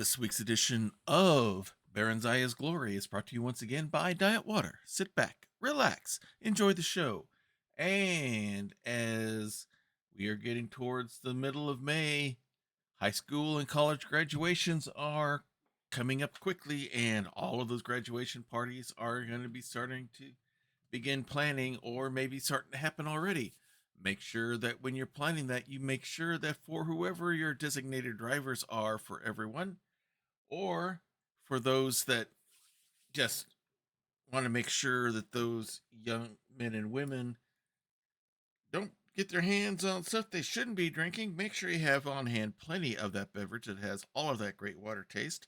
This week's edition of Barenziah's Glory is brought to you once again by Diet Water. Sit back, relax, enjoy the show. And as we are getting towards the middle of May, high school and college graduations are coming up quickly, and all of those graduation parties are going to be starting to begin planning or maybe starting to happen already. Make sure that when you're planning that, you make sure that for whoever your designated drivers are for everyone, or for those that just want to make sure that those young men and women don't get their hands on stuff they shouldn't be drinking, make sure you have on hand plenty of that beverage that has all of that great water taste,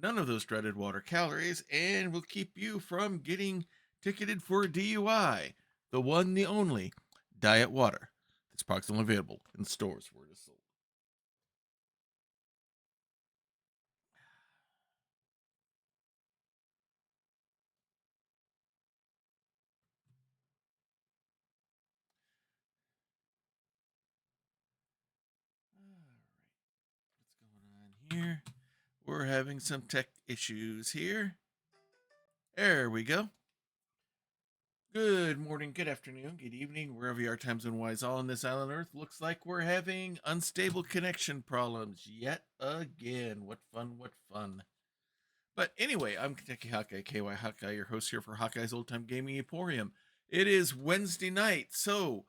none of those dreaded water calories, and will keep you from getting ticketed for a DUI. The one, the only, Diet Water. This product's only available in stores where it is sold. All right, what's going on here? We're having some tech issues here. There we go. Good morning, good afternoon, good evening, wherever you are, time zone wise, all on this island Earth. Looks like we're having unstable connection problems yet again. What fun, what fun. But anyway, I'm Kentucky Hawkeye, KY Hawkeye, your host here for Hawkeye's Old Time Gaming Emporium. It is Wednesday night, so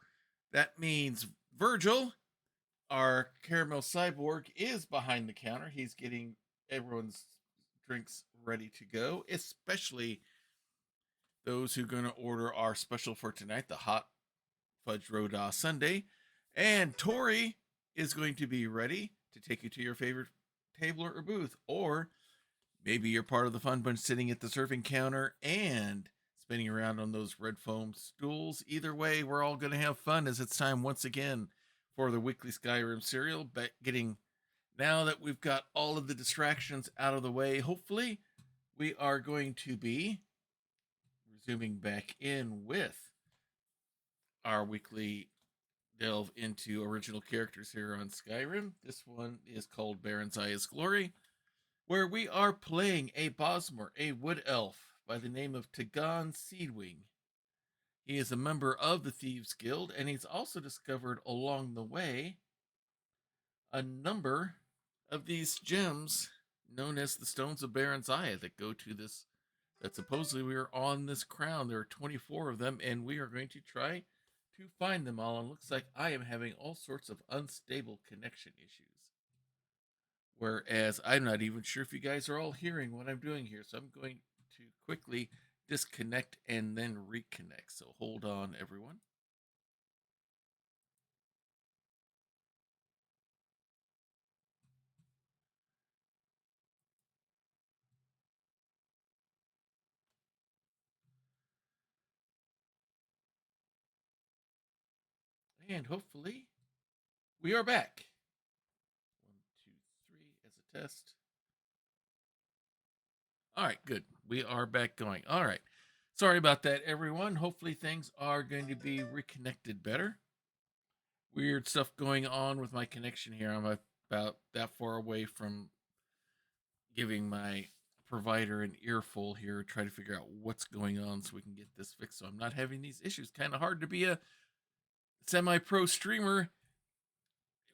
that means Virgil, our caramel cyborg, is behind the counter. He's getting everyone's drinks ready to go, especially those who are going to order our special for tonight, the hot fudge roda sundae. And Tori is going to be ready to take you to your favorite table or booth, or maybe you're part of the fun bunch sitting at the serving counter and spinning around on those red foam stools. Either way, we're all going to have fun as it's time once again for the weekly Skyrim serial. But getting now that we've got all of the distractions out of the way, hopefully we are going to be resuming back in with our weekly delve into original characters here on Skyrim. This one is called Barenziah's Glory, where we are playing a Bosmer, a wood elf by the name of Tagan Seedwing. He is a member of the Thieves Guild, and he's also discovered along the way a number of these gems known as the Stones of Barenziah that go to this, that supposedly we are on this crown. There are 24 of them, and we are going to try to find them all. And looks like I am having all sorts of unstable connection issues. Whereas I'm not even sure if you guys are all hearing what I'm doing here. So I'm going to quickly disconnect and then reconnect. So hold on, everyone. And hopefully we are back. 1, 2, 3 as a test. All right, good. We are back going. All right. Sorry about that, everyone. Hopefully things are going to be reconnected better. Weird stuff going on with my connection here. I'm about that far away from giving my provider an earful here, try to figure out what's going on so we can get this fixed. So I'm not having these issues. Kind of hard to be a semi-pro streamer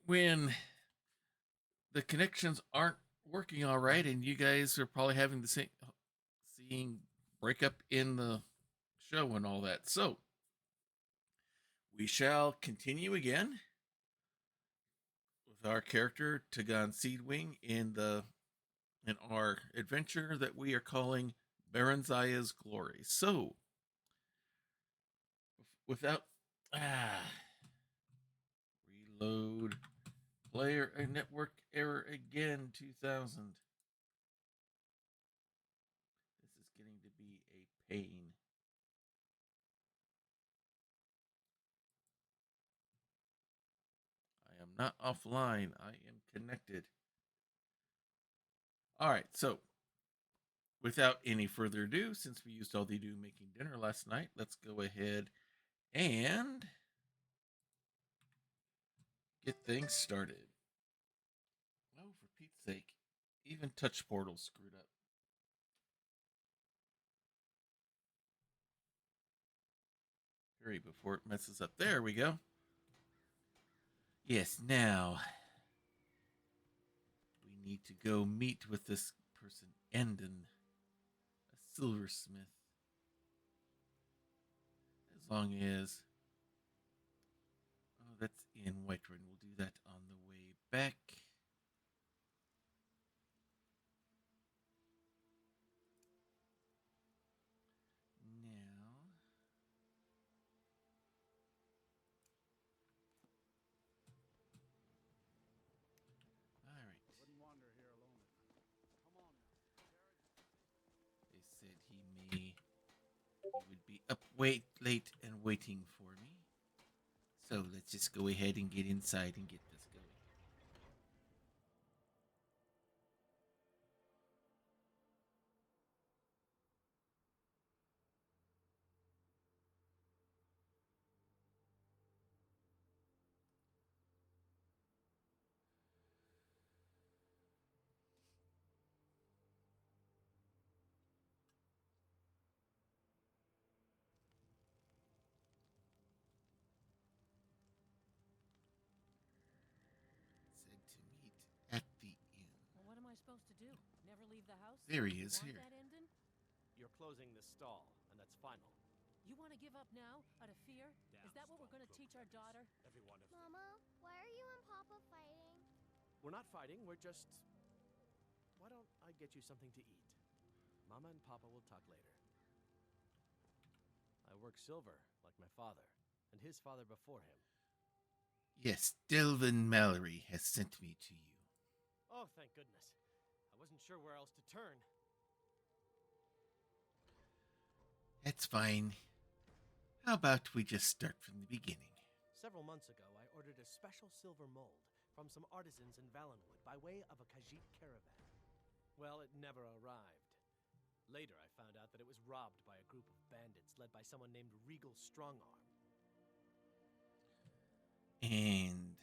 when the connections aren't working all right, and you guys are probably having the same seeing breakup in the show and all that. So we shall continue again with our character Tagan Seedwing in our adventure that we are calling Barenziah's Glory. So without reload player network error again 2000. This is getting to be a pain. I am not offline. I am connected. All right, so without any further ado, since we used all the ado making dinner last night, let's go ahead and get things started. Oh, for Pete's sake. Even touch portal's screwed up. Hurry before it messes up. There we go. Yes, now we need to go meet with this person, Endon, a silversmith. As long as. Oh, that's in Whiterun. We'll do that on the way back. Now. All right. Wouldn't wander here alone. Come on now. They said he would be up late and waiting for me. So let's just go ahead and get inside and get this going. Said to meet at the inn. Well, what am I supposed to do? Never leave the house? There he is Want here. that Endon? You're closing the stall, and that's final. You want to give up now, out of fear? Is that what we're going to teach our daughter? Every one of Mama, why are you and Papa fighting? We're not fighting, we're just... Why don't I get you something to eat? Mama and Papa will talk later. I work silver, like my father, and his father before him. Yes, Delvin Mallory has sent me to you. Oh, thank goodness. I wasn't sure where else to turn. That's fine. How about we just start from the beginning? Several months ago, I ordered a special silver mold from some artisans in Valenwood by way of a Khajiit caravan. Well, it never arrived. Later, I found out that it was robbed by a group of bandits led by someone named Regal Strongarm. And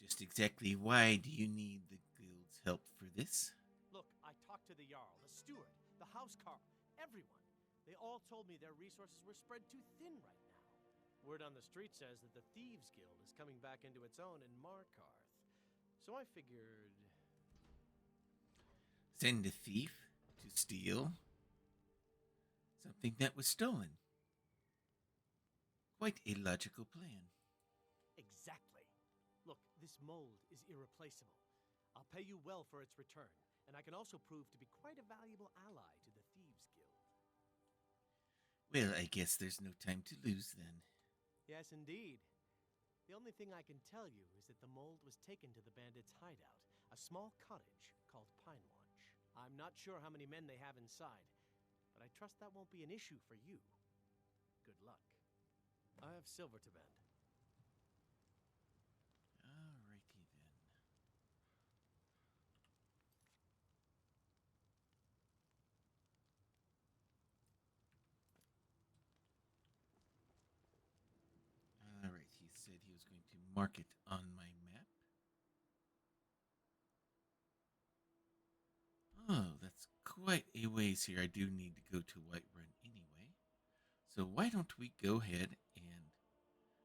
just exactly why do you need the guild's help for this? Look, I talked to the Jarl, the steward, the housecarl, everyone. They all told me their resources were spread too thin right now. Word on the street says that the Thieves Guild is coming back into its own in Markarth. So I figured... Send a thief to steal something that was stolen. Quite a logical plan. Exactly. Look, this mold is irreplaceable. I'll pay you well for its return, and I can also prove to be quite a valuable ally to the Thieves Guild. Well, I guess there's no time to lose then. Yes, indeed. The only thing I can tell you is that the mold was taken to the bandits' hideout, a small cottage called Pine Watch. I'm not sure how many men they have inside, but I trust that won't be an issue for you. Good luck. I have silver to vend. Alrighty then. Alright, he said he was going to mark it on my map. Oh, that's quite a ways here. I do need to go to Whiterun anyway. So why don't we go ahead and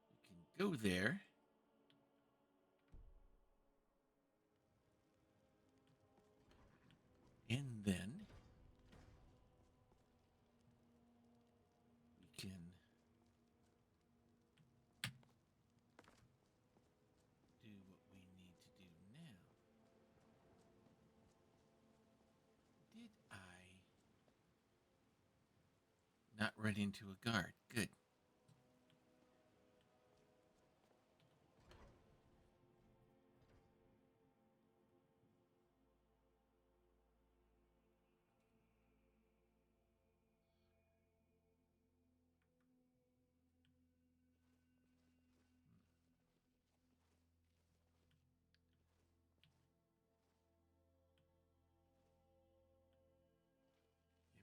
we can go there. And then we can do what we need to do now. Did I not run into a guard? Good.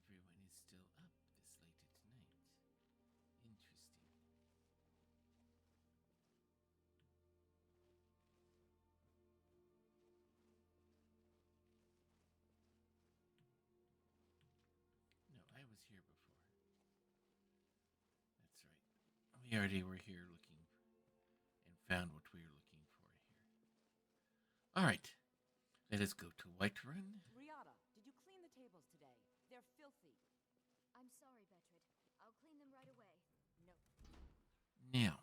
Everyone is still up this late at night. We already were here looking and found what we were looking for here. All right, let us go to Whiterun. Riata, did you clean the tables today? They're filthy. I'm sorry, Betred. I'll clean them right away. No. Now,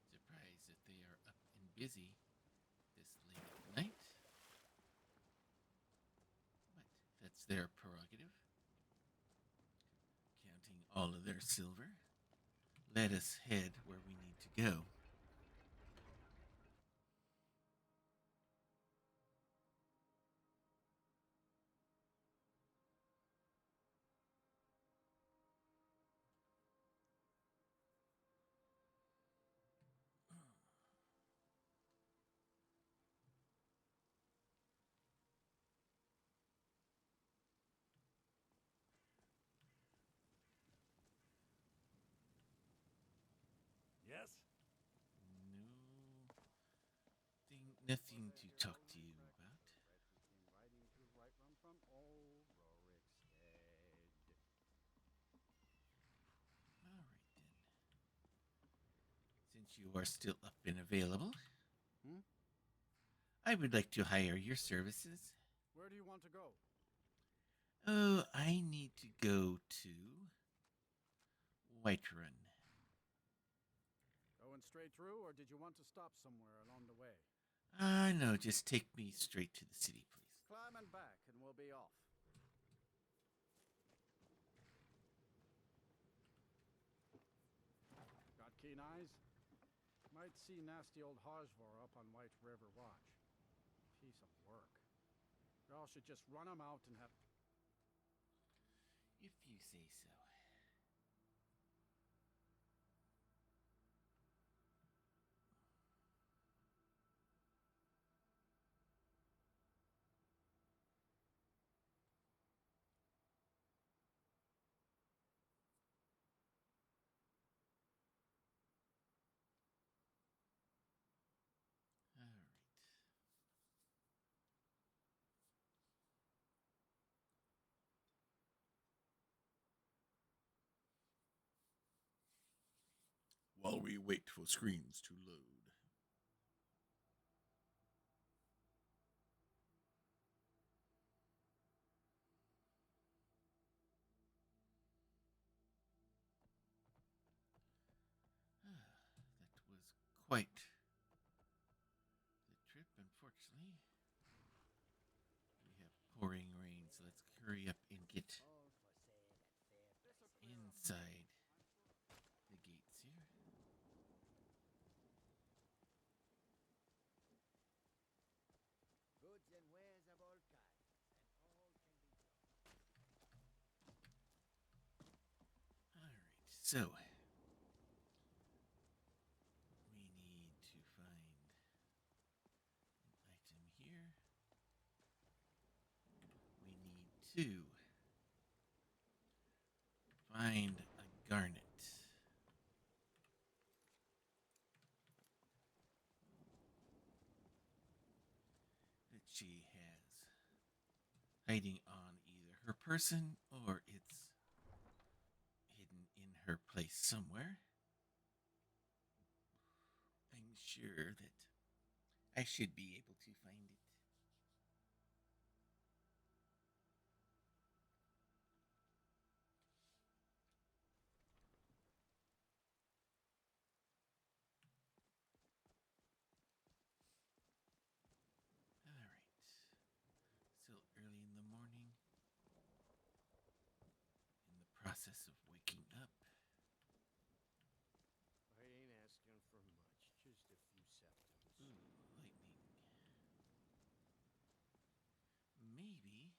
surprised that they are up and busy this late at night. But that's their prerogative. Counting all of their silver, let us head where we need to go. Yes? Nothing to talk to you about. Came riding to Whiterun from old Rorikstead. All right then. Since you are still up and available, I would like to hire your services. Where do you want to go? Oh, I need to go to Whiterun. Going straight through, or did you want to stop somewhere along the way? No, just take me straight to the city, please. Climb and back, and we'll be off. Got keen eyes? Might see nasty old Hajvor up on White River Watch. Piece of work. Y'all should just run him out and have... If you say so. All right. While we wait for screens to load. That was quite the trip, unfortunately. We have pouring rain, so let's hurry up and get inside the gates here. Goods and wares of all kinds, and all can be All right, so we need to find an item here. We need to find a garnet. That she has hiding on either her person or it's hidden in her place somewhere. I'm sure that I should be able to find it. All right. Still early in the morning. In the process of waking up. I ain't asking for much, just a few septims. Ooh, lightning. Maybe.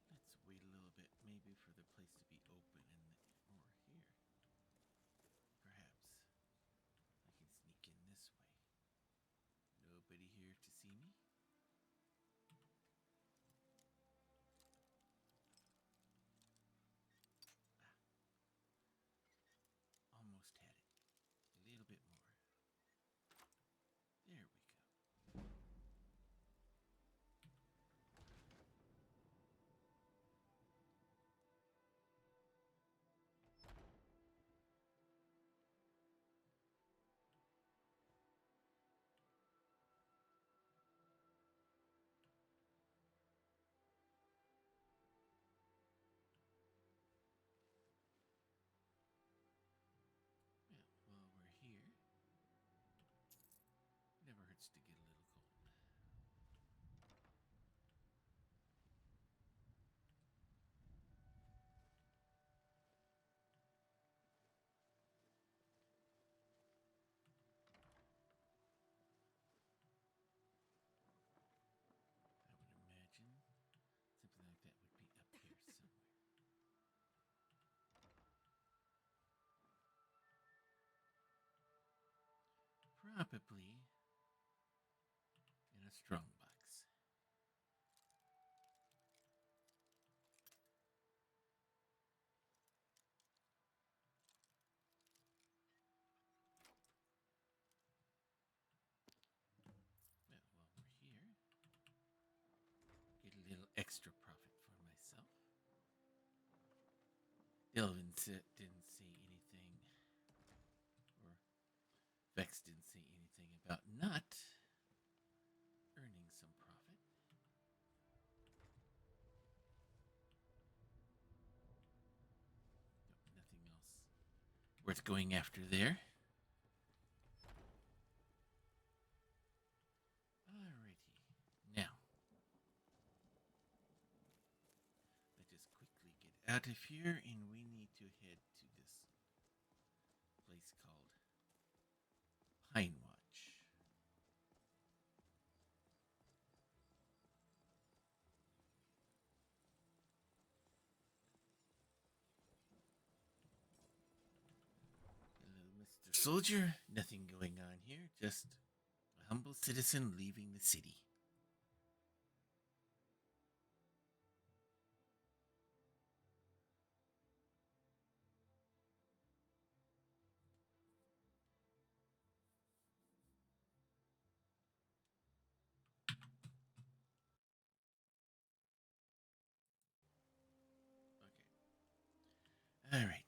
Let's wait a little bit, maybe for the place to be open or here. Perhaps I can sneak in this way. Nobody here to see me. Probably in a strong box. Well, while we're here, get a little extra profit for myself. Delvin didn't say anything, or Vex didn't say anything about not earning some profit. Nope, nothing else worth going after there. Alrighty. Now, let us quickly get out of here, and we need to head to this place called Pine Watch. Hello, Mr. Soldier. Nothing going on here, just a humble citizen leaving the city. Okay. All right.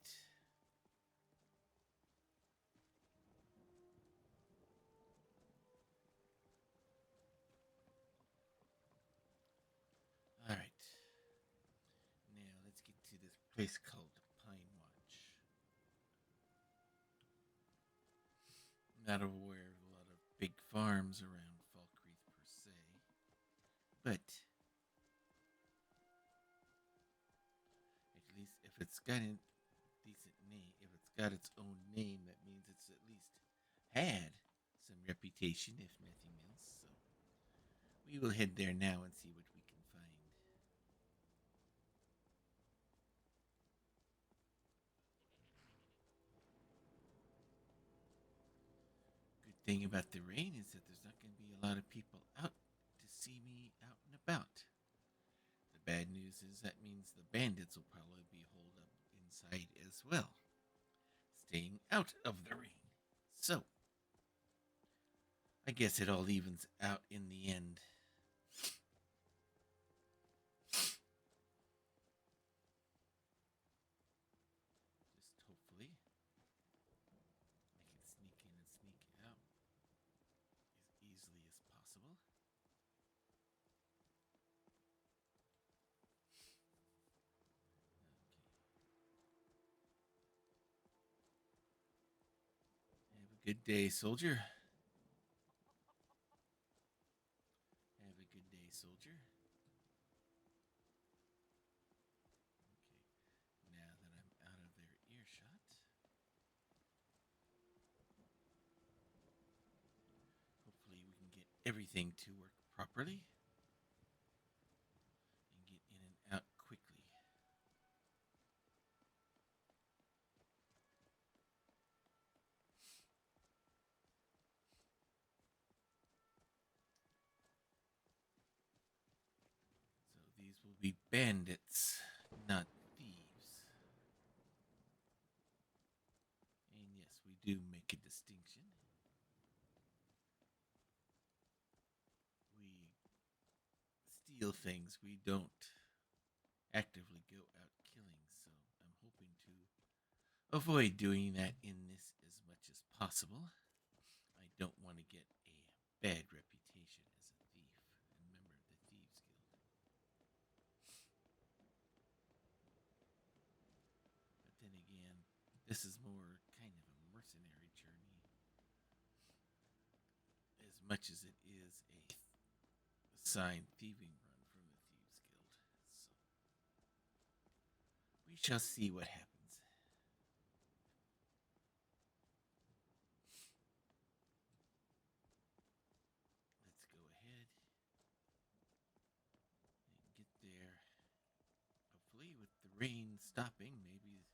All right. Now let's get to this place called Pine Watch. Not aware of a lot of big farms around Falkreath per se, but at least if it's got a decent name, if it's got its own name, that means it's at least had some reputation, if nothing else. So we will head there now and see what we can find. Good thing about the rain is that there's not going to be a lot of people out to see me out and about. The bad news is that means the bandits will probably be holed up inside as well, staying out of the rain. So, I guess it all evens out in the end. Just hopefully I can sneak in and sneak out as easily as possible. Okay. Have a good day, soldier. Have a good day, soldier. Okay. Now that I'm out of their earshot, hopefully we can get everything to work properly and get in and out quickly. So these will be bandits, not thieves. And yes, we do make a distinction. We steal things. We don't actively go out killing. So I'm hoping to avoid doing that in this as much as possible. I don't want to get a bad reputation as a thief and member of the Thieves Guild. But then again, this is more kind of a mercenary journey as much as it is a signed thieving run from the Thieves Guild. So we shall see what happens. Let's go ahead and get there. Hopefully, with the rain stopping, maybe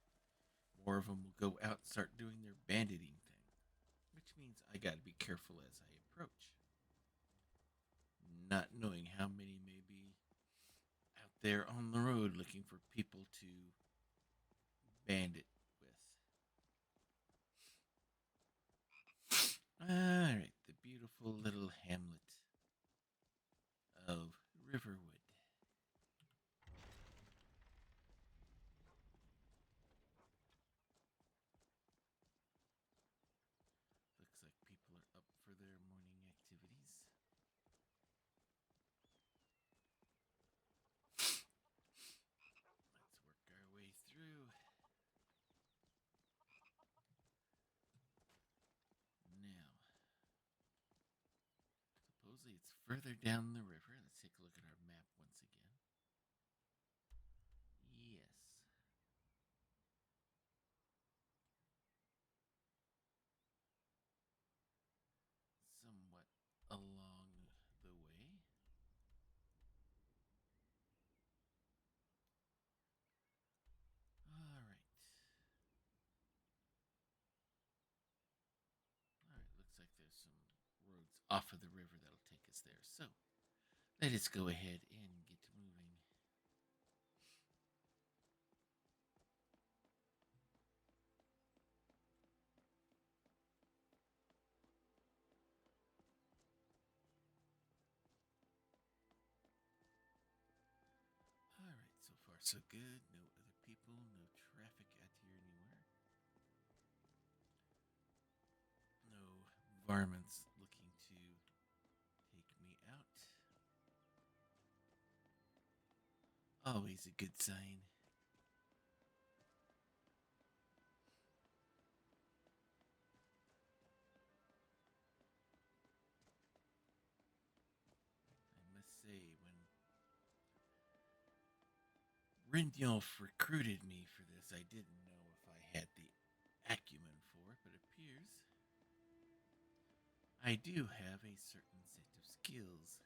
more of them will go out and start doing their banditing thing, which which means I gotta be careful as I approach. Not knowing how many may be out there on the road looking for people to bandit with. Alright, the beautiful little hamlet of Riverwood. Looks like people are up for their morning activities. Let's work our way through. Now, supposedly it's further down the river. Let's take a look at our map once again. Yes. Somewhat along the way. Alright. Alright, looks like there's some roads off of the river that'll take us there. So, let us go ahead and get moving. Alright, so far so good. No other people, no traffic out here anywhere. No varmints looking to take me out. Always a good sign. I must say, when Rindolph recruited me for this, I didn't know if I had the acumen for it, but it appears I do have a certain set of skills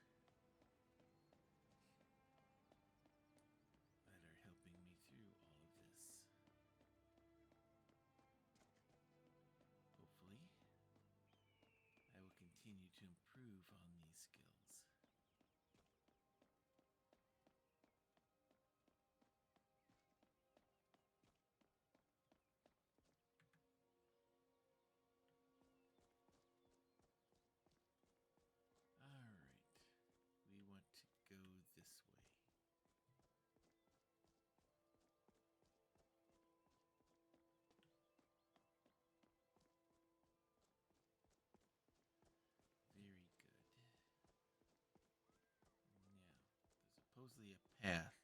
that are helping me through all of this. Hopefully, I will continue to improve on these skills. Alright, we want to go this way. Very good. Now, there's supposedly a path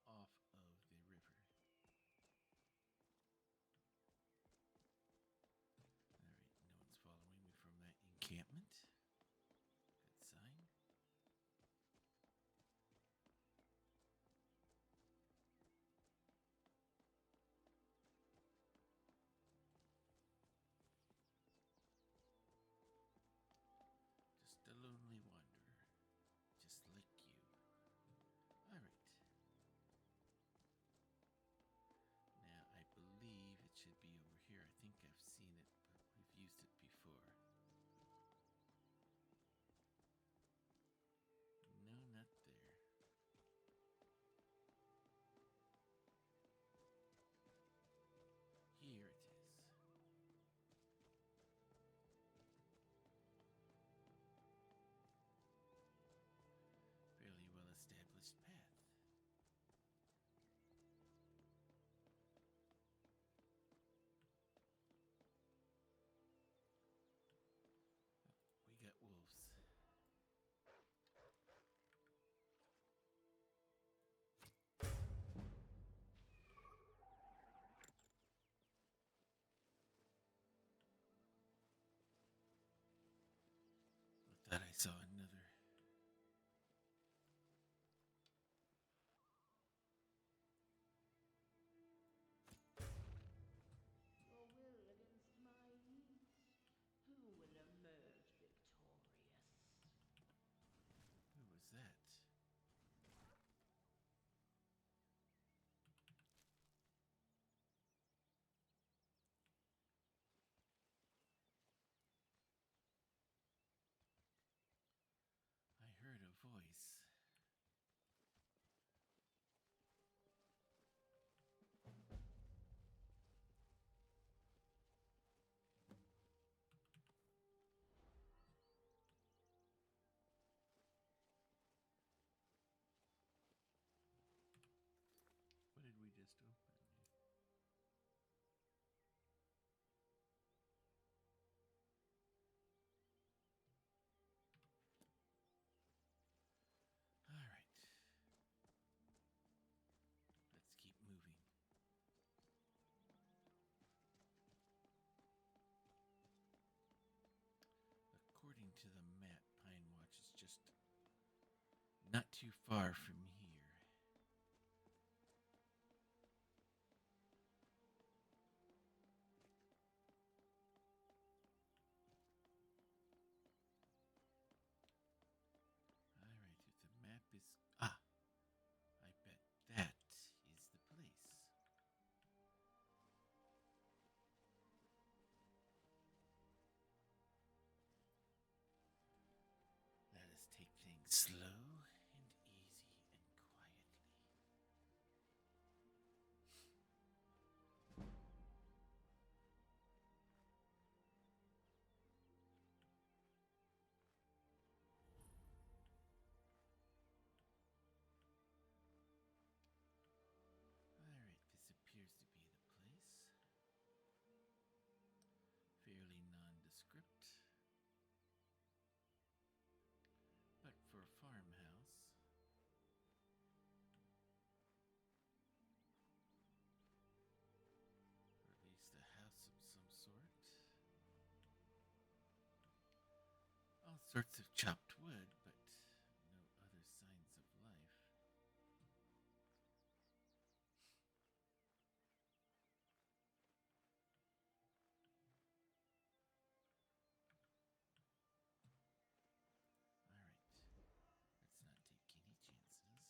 off of the river. Alright, no one's following me from that encampment. Good sign. Just a lonely wanderer, just like you. Alright, to the map. Pine Watch is just not too far from here. Alright, if the map is... Ah! I bet that is the place. Let us take things slow and easy and quietly. Alright, this appears to be the place. Fairly nondescript. But for a farmhouse, or at least a house of some sort, all sorts of chopped wood, but no other signs of life. Alright, let's not take any chances. Here we go.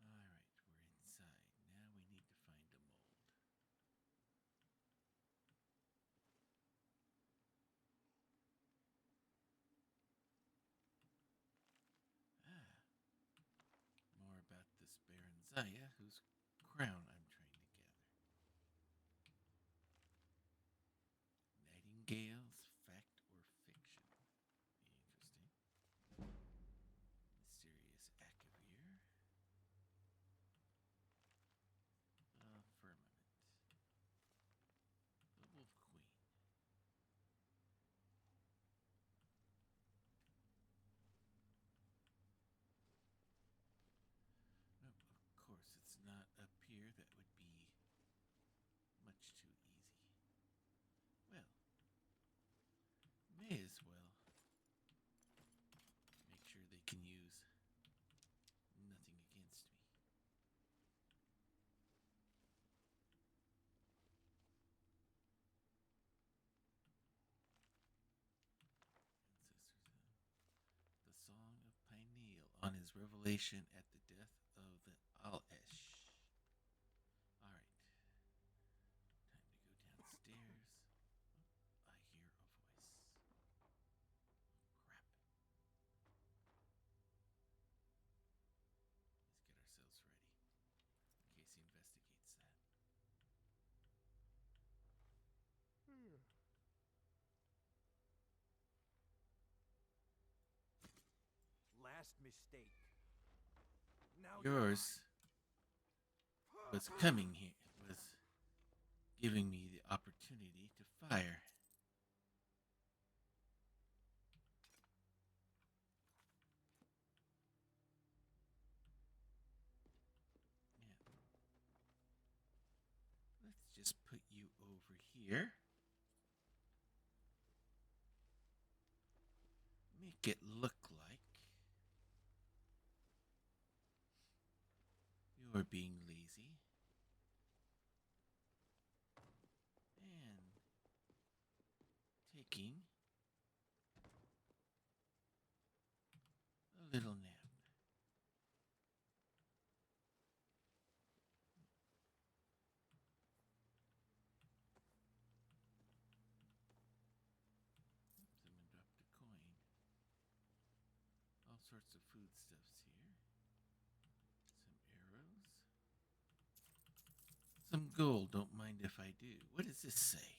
Alright, we're inside. Now we need to find a mold. Ah, more about this Barenziah, whose crown I'm trying to gather. Nightingales, fact or fiction? Interesting. Mysterious Akavir. Firmament. The Wolf Queen. Oh, of course, it's not up here. That would be much too easy. Well, may as well make sure they can use nothing against me. The Song of Pineal on his revelation at the death of the Al-Esh. Alright. Time to go downstairs. Oh, I hear a voice. Crap. Let's get ourselves ready in case he investigates that. Last mistake. Now Yours was coming here, was giving me the opportunity to fire. Yeah. Let's just put you over here. Make it look like you're being lazy. And taking a little nap. Someone dropped a coin. All sorts of foodstuffs here. Some arrows. Some gold, don't mind if I do. What does this say?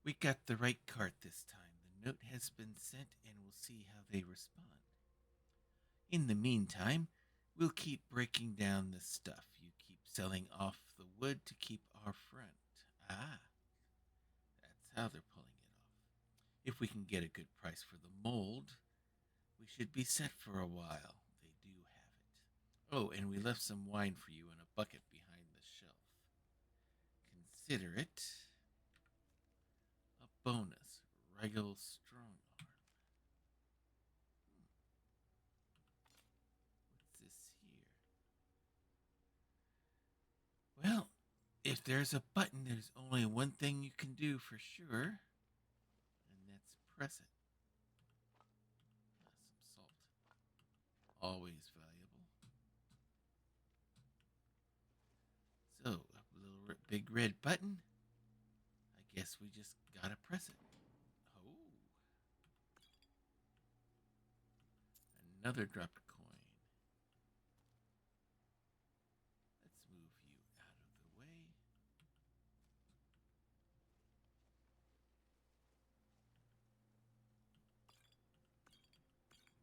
We got the right cart this time. The note has been sent and we'll see how they respond. In the meantime, We'll keep breaking down this stuff. You keep selling off the wood to keep our front. Ah, that's how they're pulling it off. If we can get a good price for the mold, we should be set for a while. They do have it. Oh, and we left some wine for you in a bucket behind the shelf. Consider it a bonus. Regal strong arm. What's this here? Well, if there's a button, there's only one thing you can do for sure, and that's press it. Some salt. Always valuable. So, a little big red button. I guess we just gotta press it. Oh. Another dropped coin. Let's move you out of the way.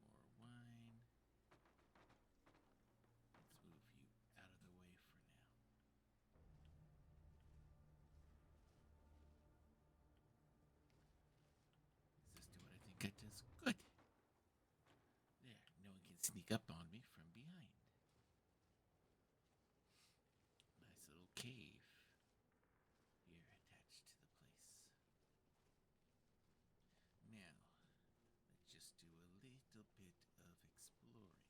More wine. Let's move you out of the way for now. Does this do what I think it does? Good. There, no one can sneak up on me from behind. Nice little cave here attached to the place. Now, let's just do a little bit of exploring.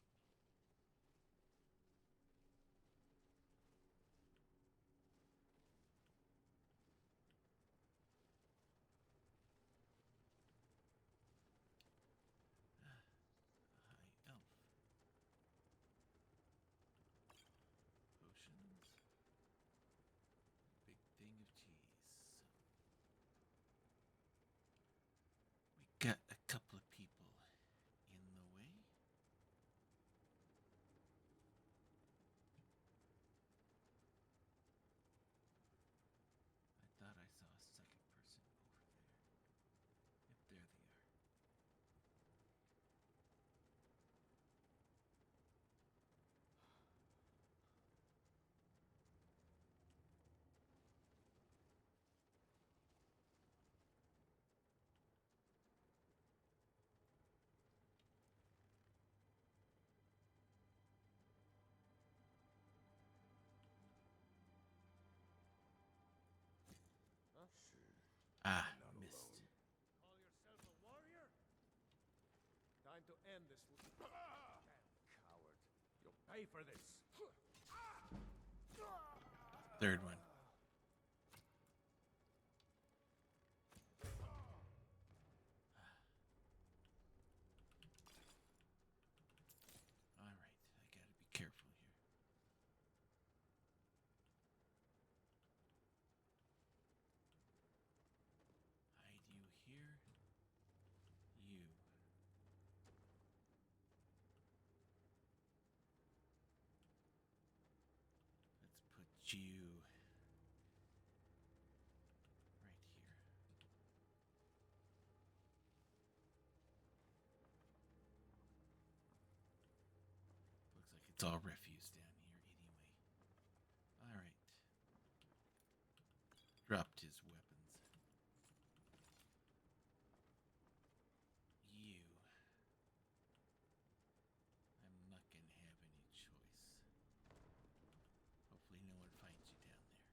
A high elf. Potions. Big thing of cheese. We got a couple of people in the way. I thought I saw a second person over there. Yep, there they are. Ah, missed. Call yourself a warrior? Time to end this. Damn coward. You'll pay for this. Third one. All right, I gotta be careful here. Hide you here. You. Let's put you right here. Looks like it's all refuse down here anyway. All right. Dropped his weapons. You. I'm not gonna have any choice. Hopefully no one finds you down there.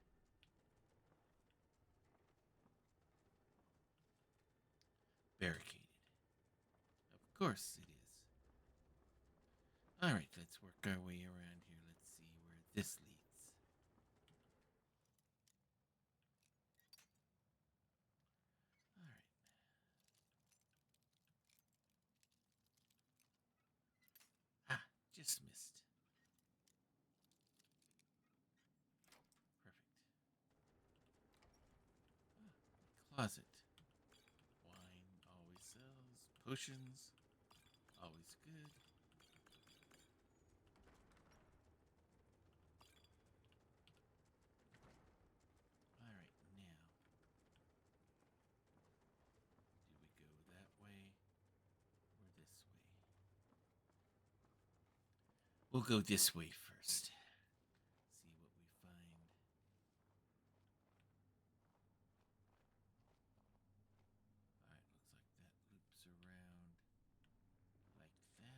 Barricaded. Of course it is. Alright, let's work our way around here. Let's see where this leads. Alright. Ah, just missed. Perfect. Closet. Wine always sells. Potions. Always good. Alright, now. Do we go that way or this way? We'll go this way first. See what we find. Alright, looks like that loops around like that. Alright.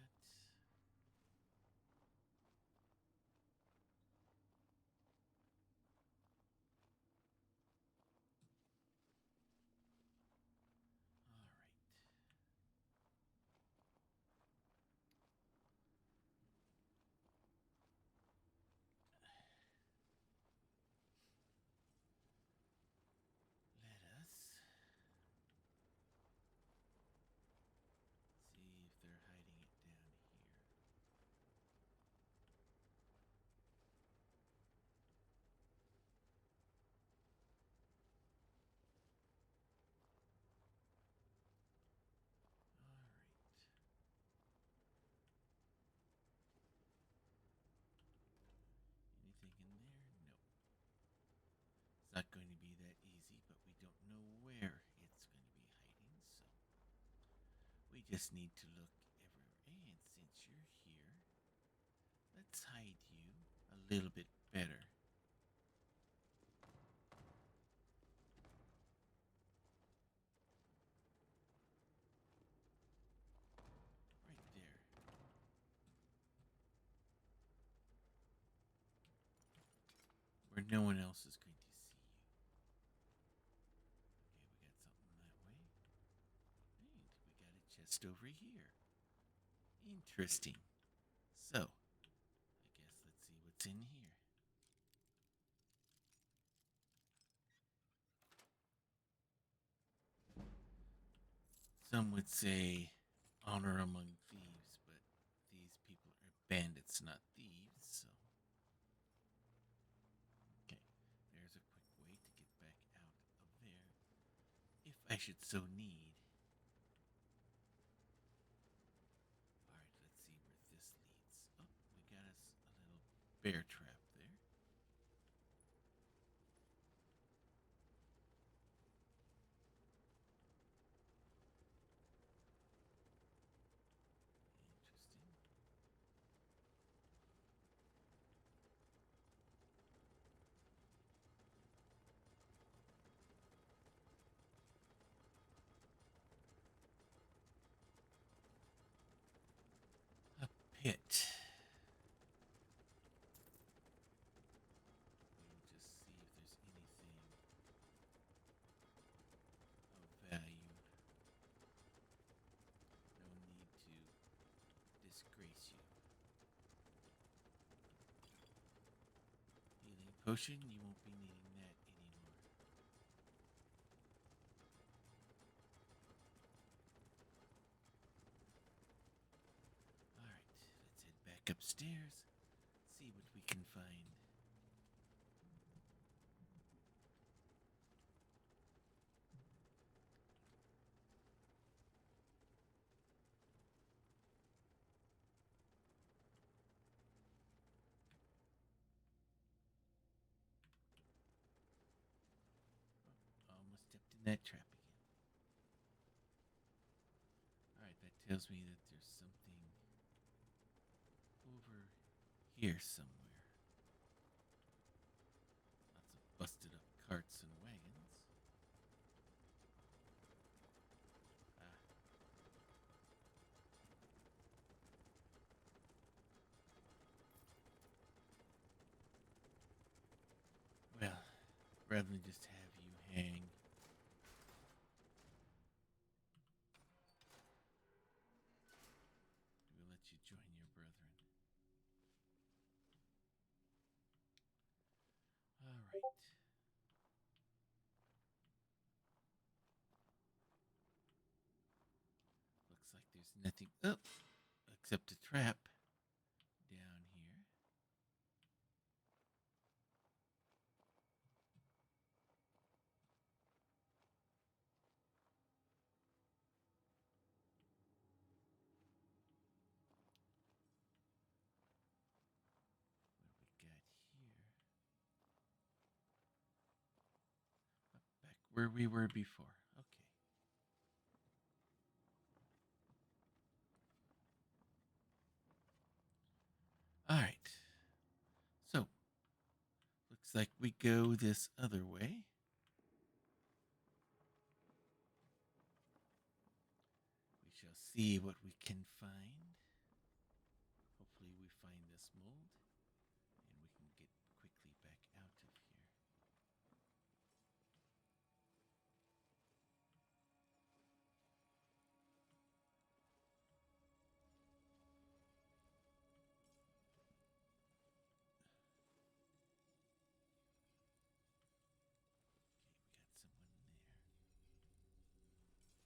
Let us see if they're hiding it down here. Alright. Anything in there? No. It's not going to be that easy, but we don't know where it's going to be hiding, so we just need to look everywhere. And since you're here, let's hide you a little bit better. Right there. Where no one else is going to see you. Okay, we got something that way. And we got a chest over here. Interesting. So, I guess let's see what's in here. Some would say honor among thieves, but these people are bandits, not thieves, so. Okay, there's a quick way to get back out of there, if I should so need. Alright, let's see where this leads. Oh, we got us a little bear trap there. Interesting. A pit. We'll just see if there's anything of value. No need to disgrace you. Healing potion, you won't be needing that anymore. Alright, let's head back upstairs, see what we can find. Almost stepped in that trap again. Alright, that tells me that there's something over here somewhere. Lots of busted up carts and wagons. Ah. Well, rather than just have you hang, we'll let you join your brethren. Alright. Looks like there's nothing up except a trap down here. What we got here? Back where we were before. Okay. looks like we go this other way. We shall see what we can find. Hopefully we find this mold and we can get quickly back out of here.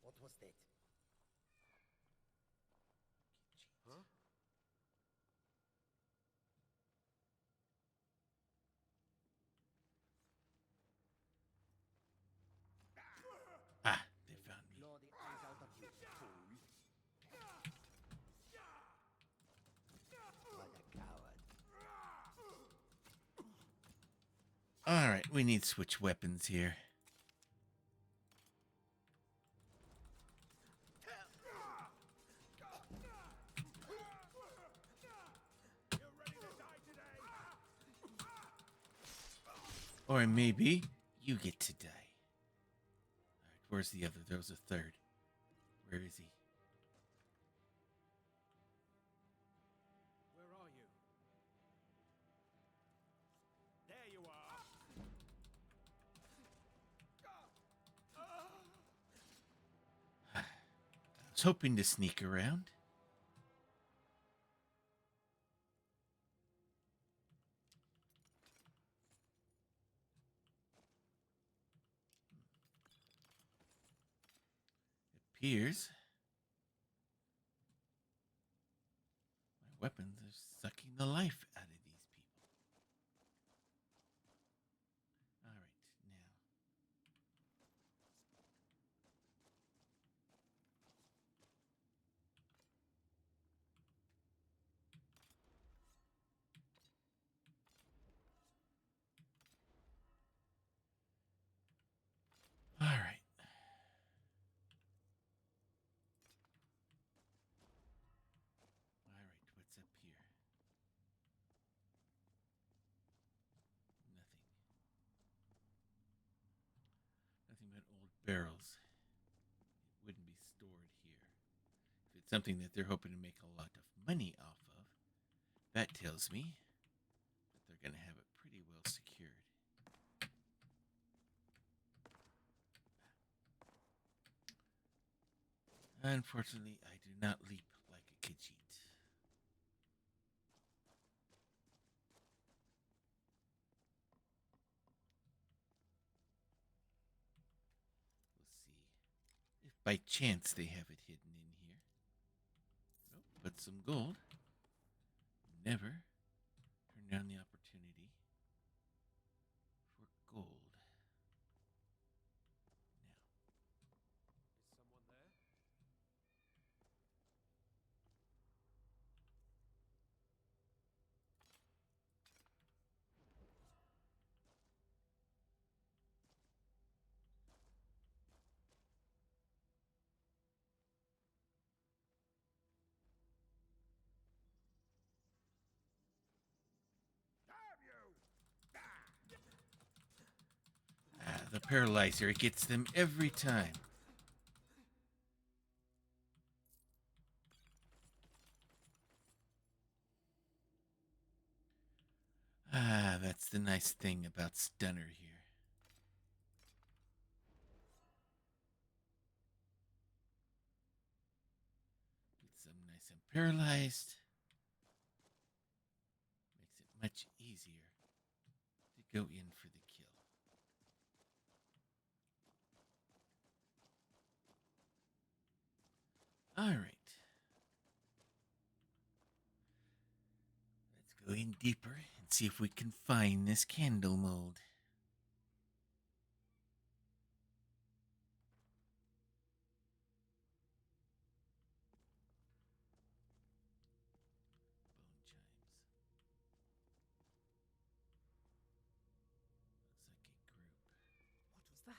What was that? Huh? Ah, they found me. Blow the eyes out of you, fool. What a coward. All right, we need to switch weapons here. Or maybe you get to die. All right, where's the other? There was a third. Where is he? Where are you? There you are. I was hoping to sneak around. Appears my weapons are sucking the life out of these people. All right, now. All right. All right, what's up here? Nothing. Nothing but old barrels. It wouldn't be stored here. If it's something that they're hoping to make a lot of money off of, that tells me that they're going to have it pretty well secured. Unfortunately, I do not leap like a Khajiit. We'll see if by chance they have it hidden in here. Nope, but some gold. Never turn down the opportunity for gold. Now, Is someone there? the paralyzer, it gets them every time. That's the nice thing about Stunner here. Gets them nice and paralyzed. Makes it much easier to go in for the kill. All right. Let's go in deeper and see if we can find this candle mold. Bone chimes. Looks like a group. What was that?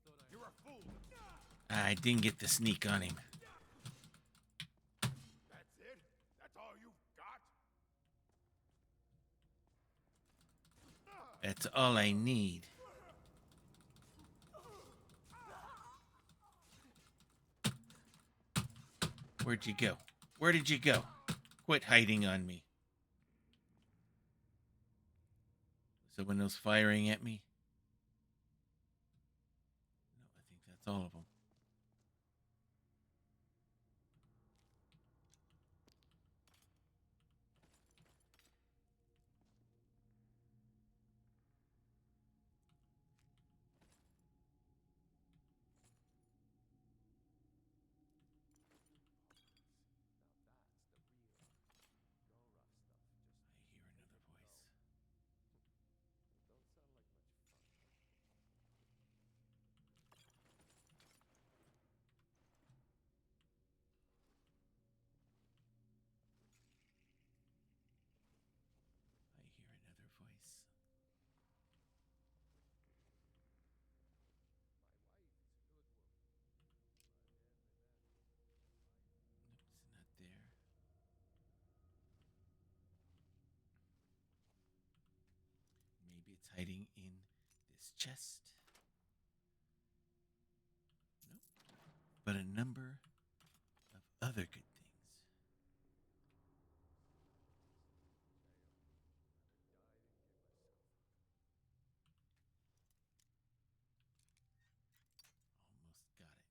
Thought I didn't get the sneak on him. That's it? That's all you've got? That's all I need. Where'd you go? Where did you go? Quit hiding on me. Someone else firing at me? No, I think that's all of them. I hear another voice. I hear another voice. Nope, it's not there. Maybe it's hiding in this chest. Nope. But a number of other good things. Almost got it.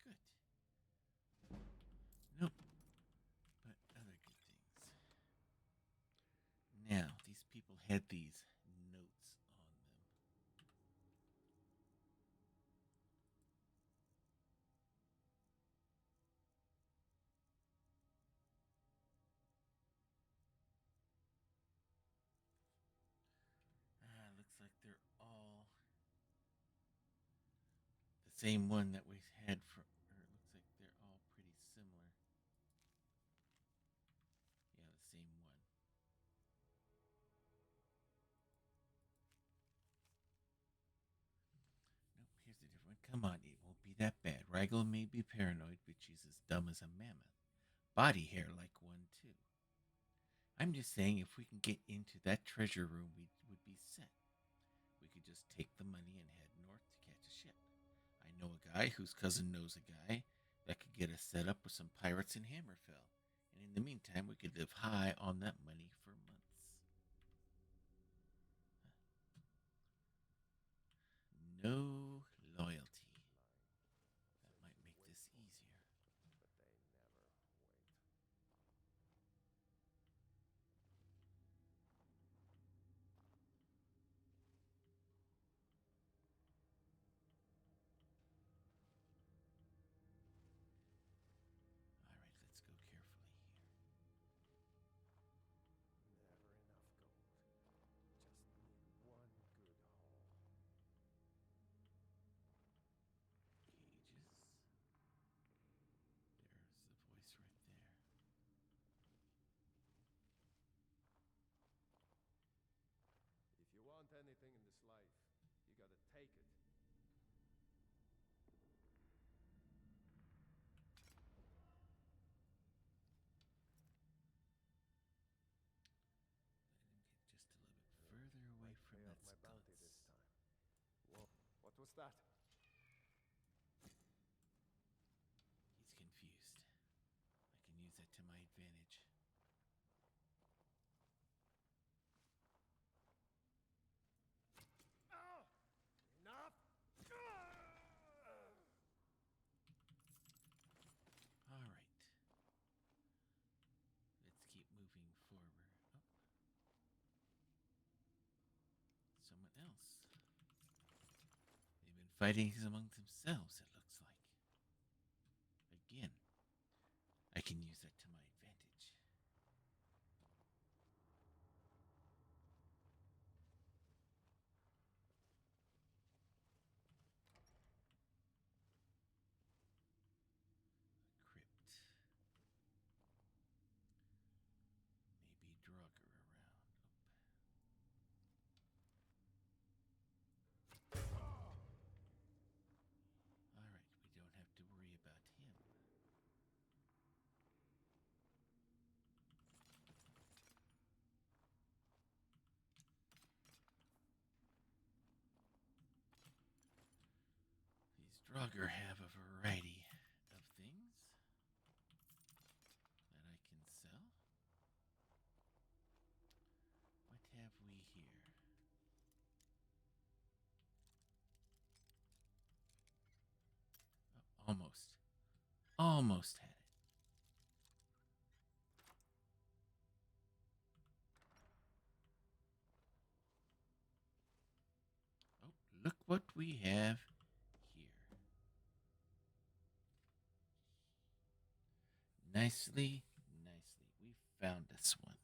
Good. Nope. But other good things. Now, these people had these notes on them. Looks like they're all the same one that we had for, or it looks like they're all pretty similar. Yeah, the same one. Nope, here's a different one. Come on, it won't be that bad. Ragel may be paranoid, but she's as dumb as a mammoth. Body hair like one, too. I'm just saying, if we can get into that treasure room, we would be set. We could just take the money and head north to catch a ship. I know a guy whose cousin knows a guy that could get us set up with some pirates in Hammerfell. And in the meantime, we could live high on that money for months. No loyalty. That might make this easier. All right, let's go carefully here. Cages. There's the voice right there. If you want anything in this life, you gotta take it. Let him get just a little bit further away from Pay that off my bounty this sconce. time. Whoa, what was that? He's confused. I can use that to my advantage. Enough! All right. Let's keep moving forward. Oh. Someone else. They've been fighting among themselves, it looks like. Again, I can use that to my advantage. A crypt. Maybe Draugr around. Draugr have a variety of things that I can sell. What have we here? Oh, almost. Almost had it. Oh, look what we have here. Nicely, nicely. We found this one.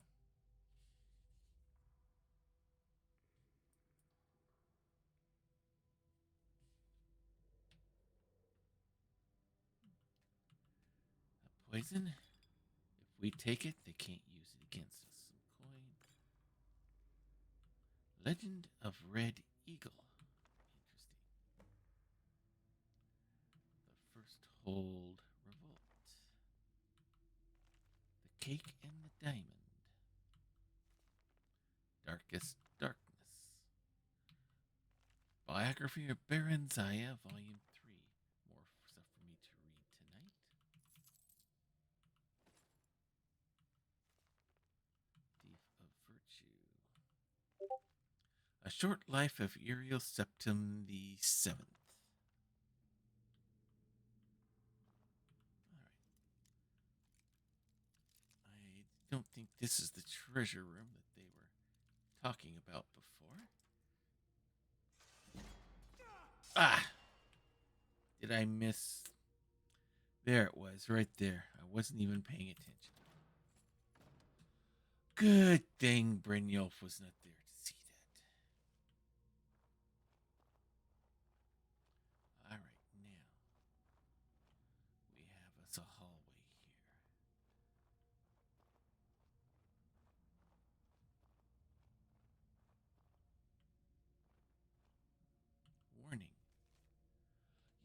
A poison. If we take it, they can't use it against us. Some coin. Legend of Red Eagle. Interesting. The first hold revolt. The cake and the diamond. Darkest darkness. Biography of Barenziah, Volume 3. More stuff for me to read tonight. Thief of Virtue. A Short Life of Uriel Septim the 7th. Alright. I don't think this is the treasure room that they were talking about before. Ah! Did I miss? There it was, right there. I wasn't even paying attention. Good thing Brynjolf was not there to see that. Alright, now we have us a hallway here. Warning.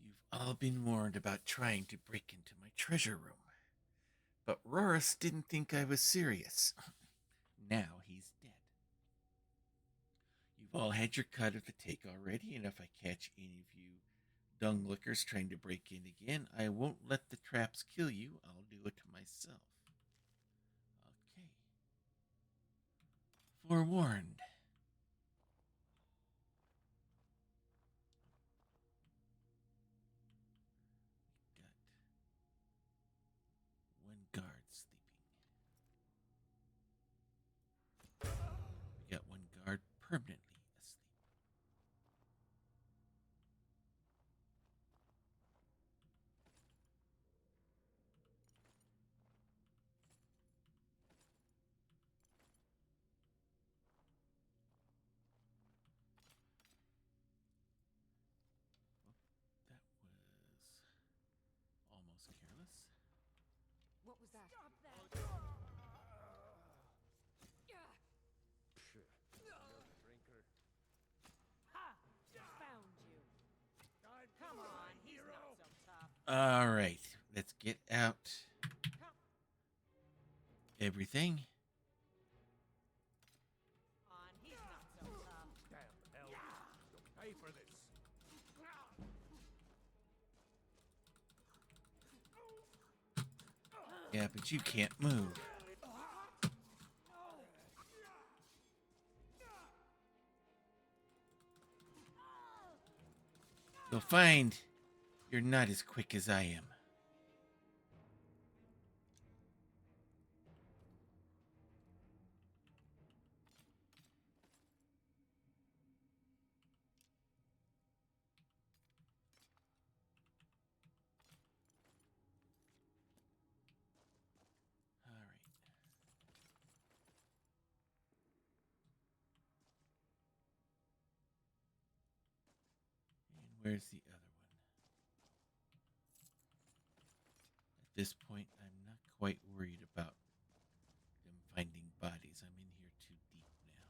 You've all been warned about trying to break into my treasure room. But Rorus didn't think I was serious. Now he's dead. You've all had your cut of the take already, and if I catch any of you dung lickers trying to break in again, I won't let the traps kill you. I'll do it myself. Okay. Forewarned. Got one guard sleeping. We got one guard permanently asleep. That was almost careless. What was that? Stop that! Drinker. Ha! Found you. Come on, he's not so tough. All right, let's get out everything. On, he's not so tough. Damn hell. You'll pay for this. Yeah, but you can't move. You'll find you're not as quick as I am. All right. And where's the other one? At this point, I'm not quite worried about them finding bodies. I'm in here too deep now.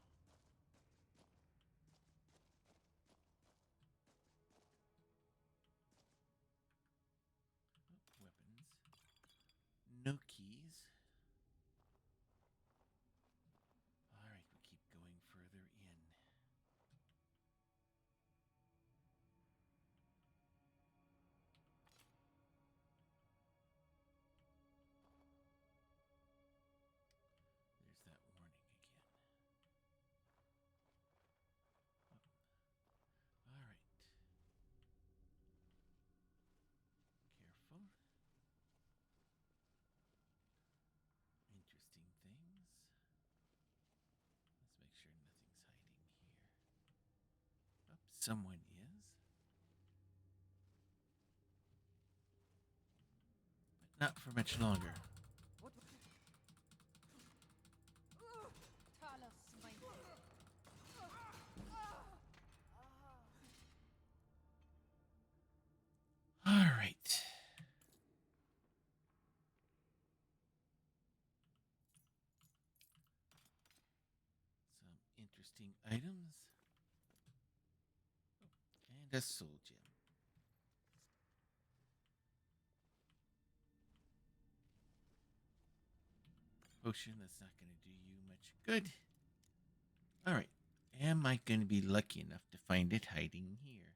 Oh, weapons. No keys. All right, we keep going further in. someone is. But not for much longer. All right. Some interesting items. And a soul gem. Potion, that's not going to do you much good. All right. Am I going to be lucky enough to find it hiding here?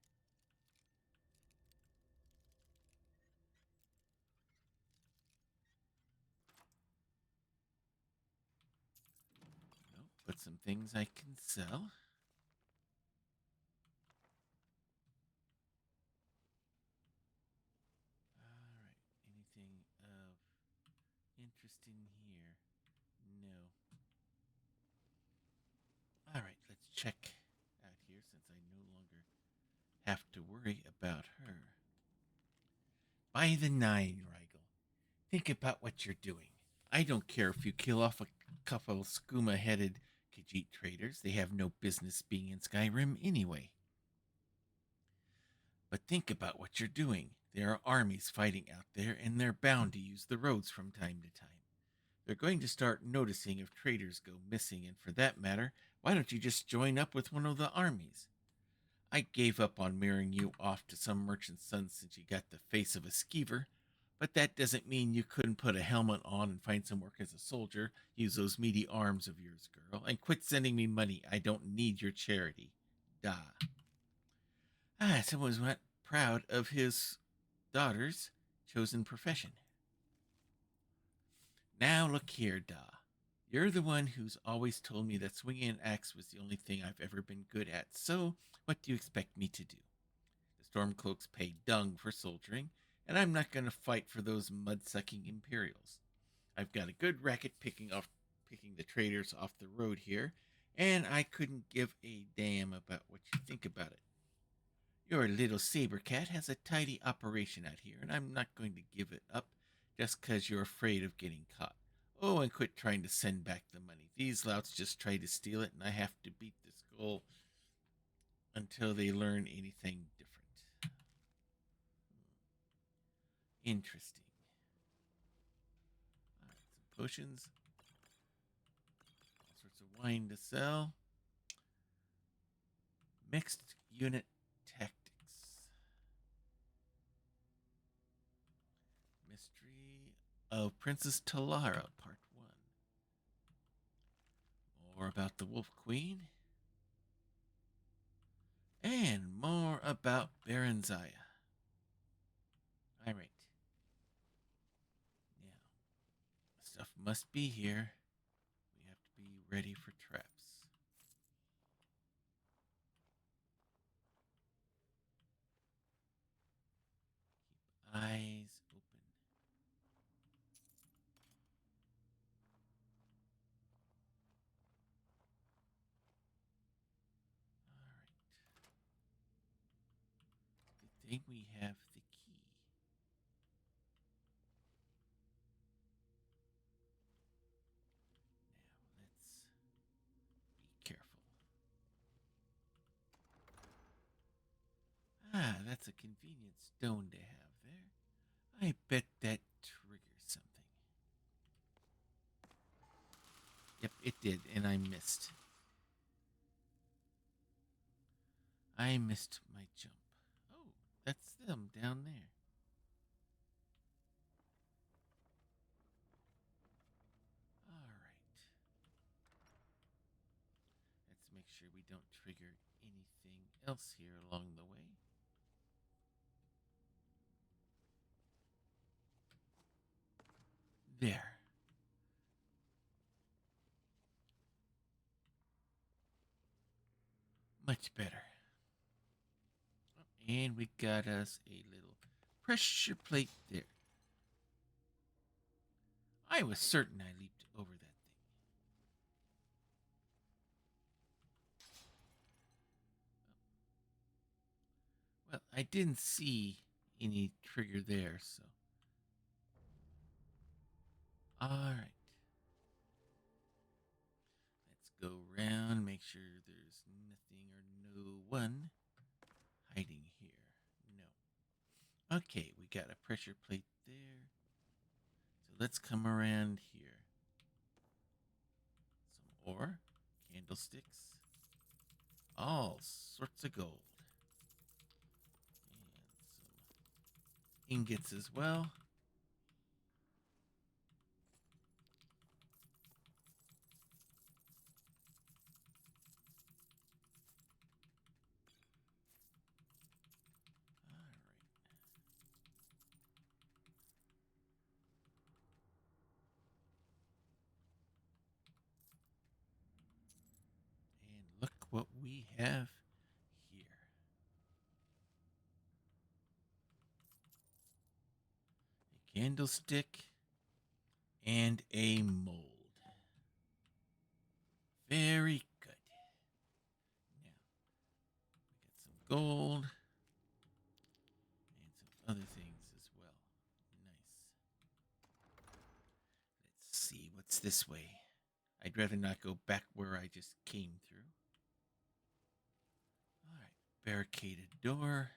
Nope. But some things I can sell. All right. Anything of interest in here? No. All right. Let's check out here since I no longer have to worry about her. By the 9, Rigel. Think about what you're doing. I don't care if you kill off a couple skooma-headed Khajiit traders. They have no business being in Skyrim anyway. But think about what you're doing. There are armies fighting out there, and they're bound to use the roads from time to time. They're going to start noticing if traders go missing, and for that matter, why don't you just join up with one of the armies? I gave up on marrying you off to some merchant's son since you got the face of a skeever, but that doesn't mean you couldn't put a helmet on and find some work as a soldier, use those meaty arms of yours, girl, and quit sending me money. I don't need your charity. Da. Someone's not proud of his daughter's chosen profession. Now look here, Da. You're the one who's always told me that swinging an axe was the only thing I've ever been good at, so what do you expect me to do? The Stormcloaks pay dung for soldiering, and I'm not going to fight for those mud-sucking Imperials. I've got a good racket picking the traders off the road here, and I couldn't give a damn about what you think about it. Your little saber cat has a tidy operation out here, and I'm not going to give it up just 'cause you're afraid of getting caught. Oh, and quit trying to send back the money. These louts just try to steal it, and I have to beat the skull until they learn anything different. Interesting. All right, some potions. All sorts of wine to sell. Mixed unit tactics. Mystery of Princess Talara, Part 1. More about the Wolf Queen. And more about Barenziah. All right. Now, stuff must be here. We have to be ready for traps. Keep eyes open. All right. Good thing we have the key. Now, let's be careful. That's a convenient stone to have there. I bet that triggers something. Yep, it did, and I missed. I missed my jump. Oh, that's them down there. All right. Let's make sure we don't trigger anything else here along the way. There. Much better. And we got us a little pressure plate there. I was certain I leaped over that thing. I didn't see any trigger there, so. Alright. Let's go around, make sure there's nothing or no one hiding here. No. Okay, we got a pressure plate there. So let's come around here. Some ore, candlesticks, all sorts of gold. And some ingots as well. And look what we have here. A candlestick and a mold. Very good. Now, we got some gold and some other things as well. Nice. Let's see what's this way. I'd rather not go back where I just came through. All right, barricaded door.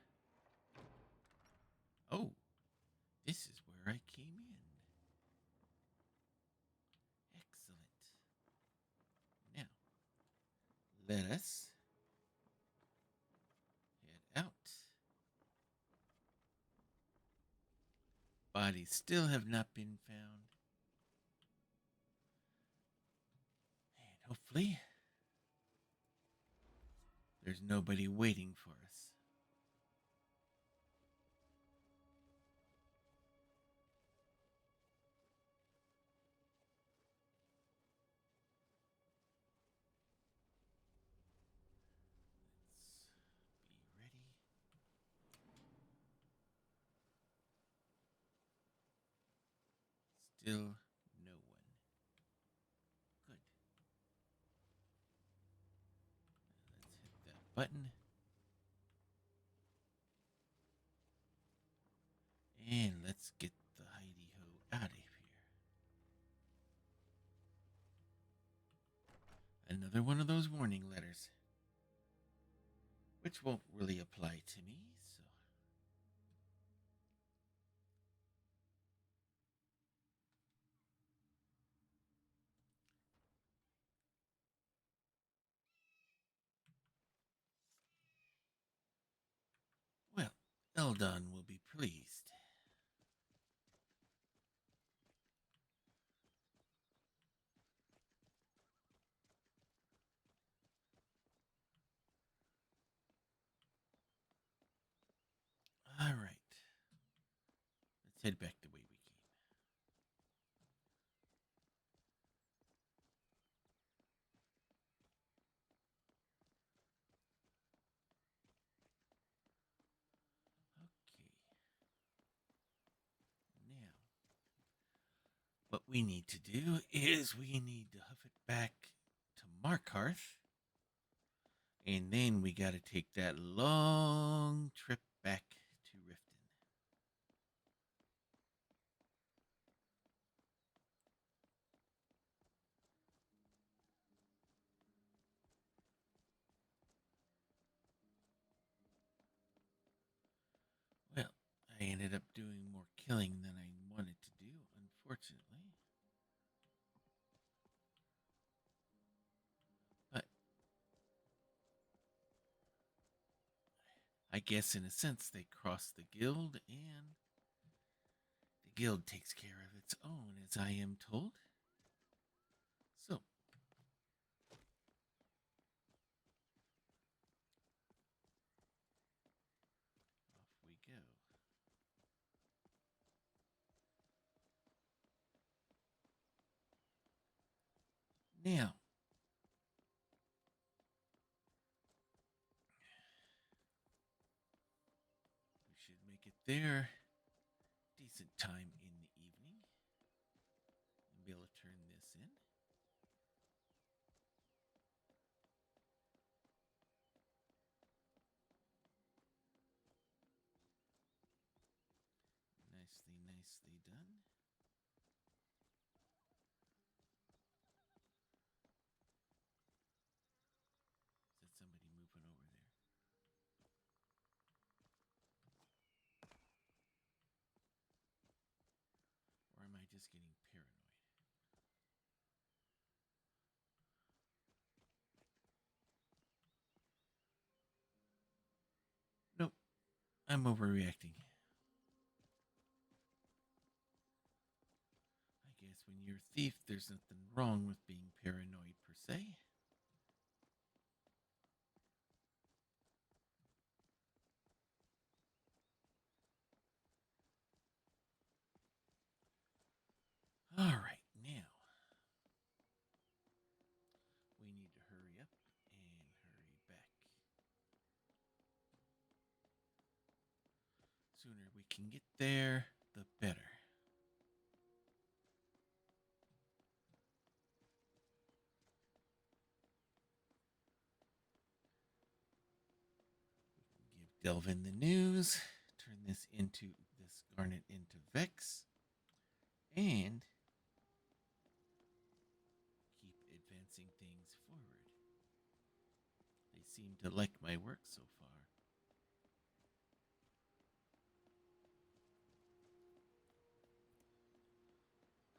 Oh, this is where I came in. Excellent. Now, let us head out. Bodies still have not been found. And hopefully, there's nobody waiting for us. Let's be ready. Still no one. Good. Let's hit that button. And let's get the hidey-ho out of here. Another one of those warning letters. Which won't really apply to me, so. Well, Eldon will be pleased. All right. Let's head back the way we came. Okay. Now, what we need to do is we need to hoof it back to Markarth. And then we got to take that long trip back to Riften. Well, I ended up doing more killing than I wanted to do, unfortunately. But I guess in a sense they crossed the guild, and the guild takes care of its own, as I am told. So, off we go. Now, we should make it there. Decent time in the evening. And be able to turn this in. just getting paranoid? Nope, I'm overreacting. I guess when you're a thief, there's nothing wrong with being paranoid per se. All right, now we need to hurry up and hurry back. Sooner we can get there, the better. Give Delvin the news, turn this garnet into Vex, and keep advancing things forward. They seem to like my work so far.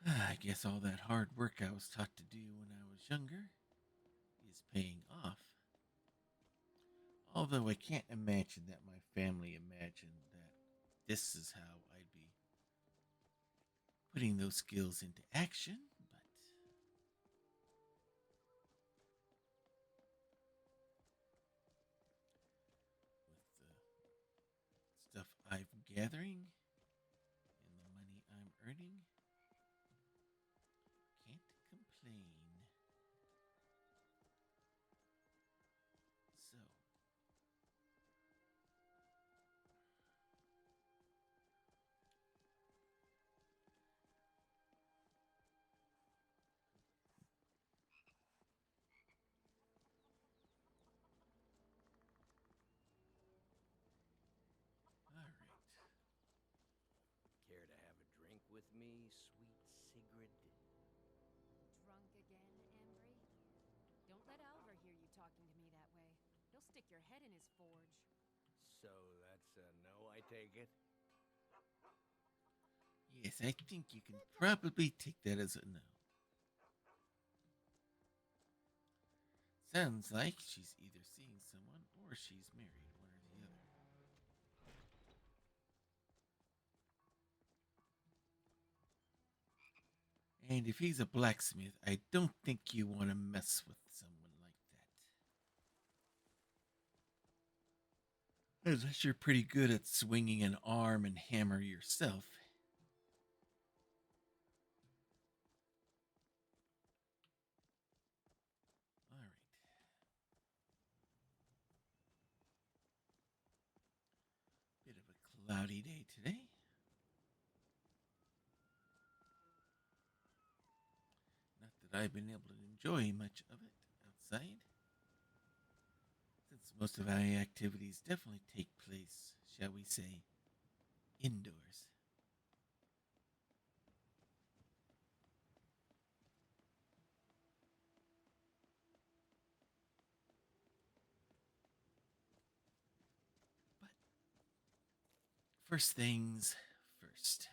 I guess all that hard work I was taught to do when I was younger is paying off. Although I can't imagine that my family imagined that this is how I'd be putting those skills into action, but with the stuff I'm gathering and the money I'm earning, can't complain. So, all right. Care to have a drink with me, sweet Sigrid? Drunk again, Embry? Don't let Alvar hear you talking to me that way. He'll stick your head in his forge. So that's a no, I take it? Yes, I think you can probably take that as a no. Sounds like she's either seeing someone or she's married, one or the other. And if he's a blacksmith, I don't think you want to mess with someone like that. Unless you're pretty good at swinging an arm and hammer yourself. All right. Bit of a cloudy day today. Not that I've been able to enjoy much of it outside, since most of our activities definitely take place, shall we say, indoors. But first things first.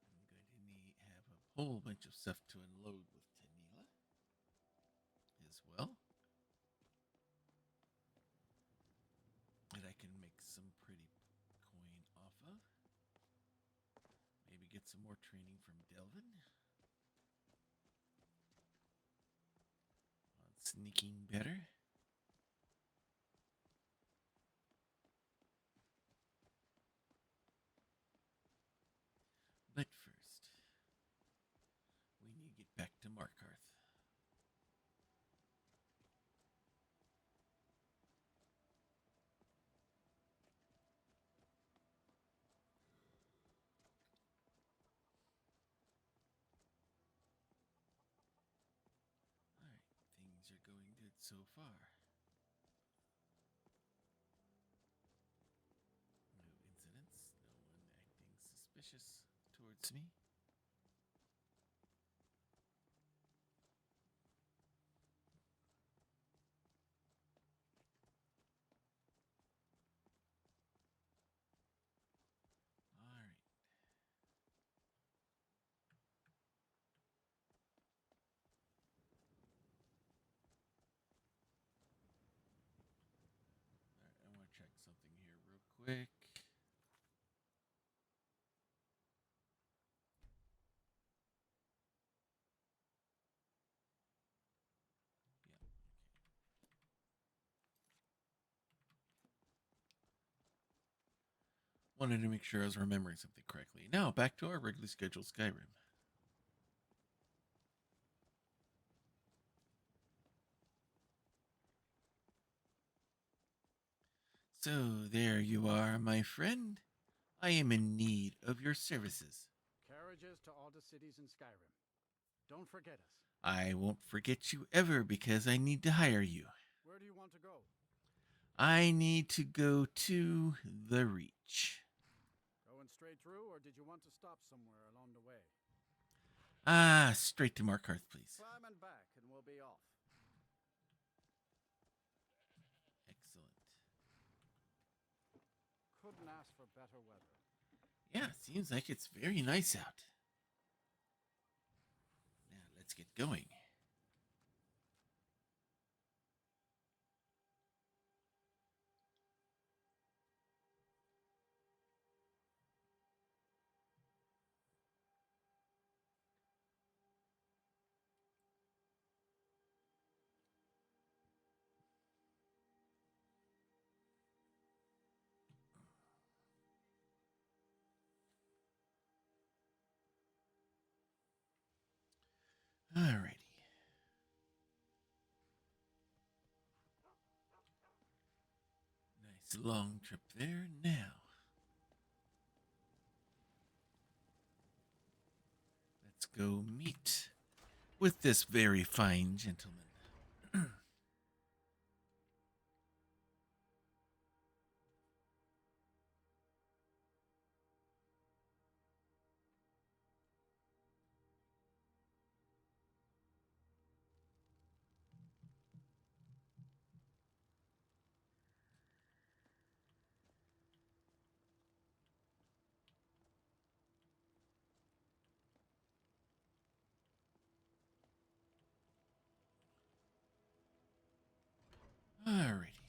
I'm going to have a whole bunch of stuff to unload with Tanila as well. That I can make some pretty coin off of. Maybe get some more training from Delvin on sneaking better. But first, we need to get back to Markarth. Alright, things are going good so far. No incidents, no one acting suspicious towards me. quick. Wanted to make sure I was remembering something correctly. Now, back to our regularly scheduled Skyrim. So, there you are, my friend. I am in need of your services. Carriages to all the cities in Skyrim. Don't forget us. I won't forget you ever because I need to hire you. Where do you want to go? I need to go to the Reach. Going straight through, or did you want to stop somewhere along the way? Straight to Markarth, please. Climb and back, and we'll be off. Excellent. Couldn't ask for better weather. Yeah, seems like it's very nice out. Now, let's get going. Alrighty. Nice long trip there. Now, let's go meet with this very fine gentleman. Alrighty.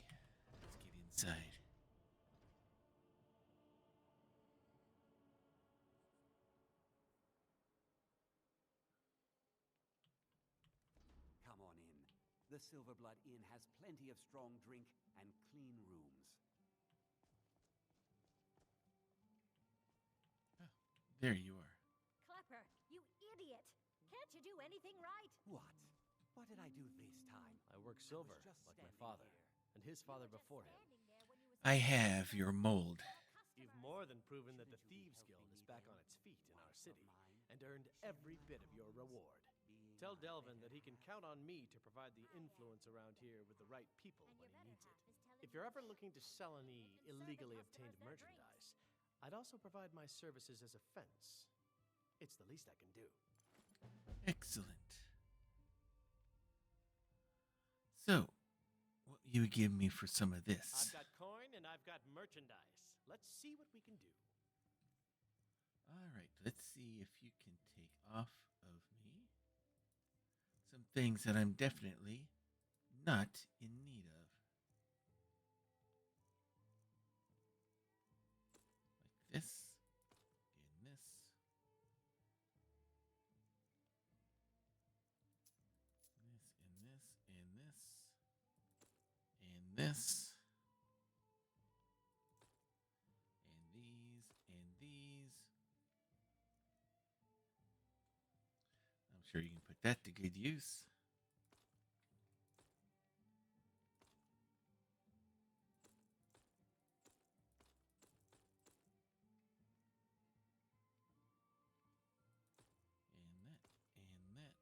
Let's get inside. Come on in. The Silverblood Inn has plenty of strong drink and clean rooms. There you are. Klepper, you idiot! Can't you do anything right? What? What did I do this time? I work silver, just like my standing father, here. and his father before him. I have your mold. You've more than proven that the Thieves Guild is back on its feet in our city, and earned every bit of your reward. Tell Delvin that he can count on me to provide the influence around here with the right people when he needs it. If you're ever looking to sell any illegally obtained merchandise, I'd also provide my services as a fence. It's the least I can do. Excellent. So, what will you give me for some of this? I've got coin and I've got merchandise. Let's see what we can do. Alright, let's see if you can take off of me some things that I'm definitely not in need of. Like this, and this. And this, and these, and these. I'm sure you can put that to good use. And that, and that,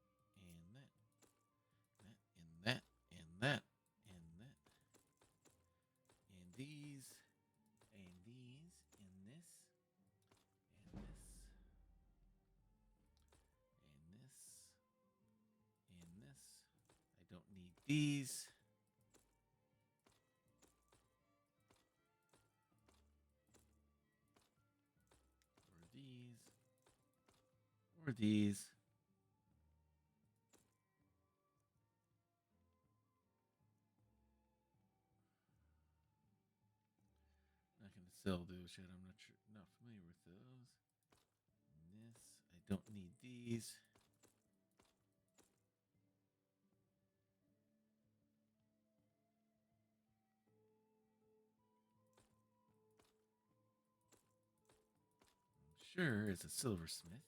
and that, and that, and that, and these, and these, and this, and this, and this, and this. I don't need these. Or these. Or these. Not going to sell those yet. I'm not sure. Not familiar with those. And this. I don't need these. Sure, as a silversmith,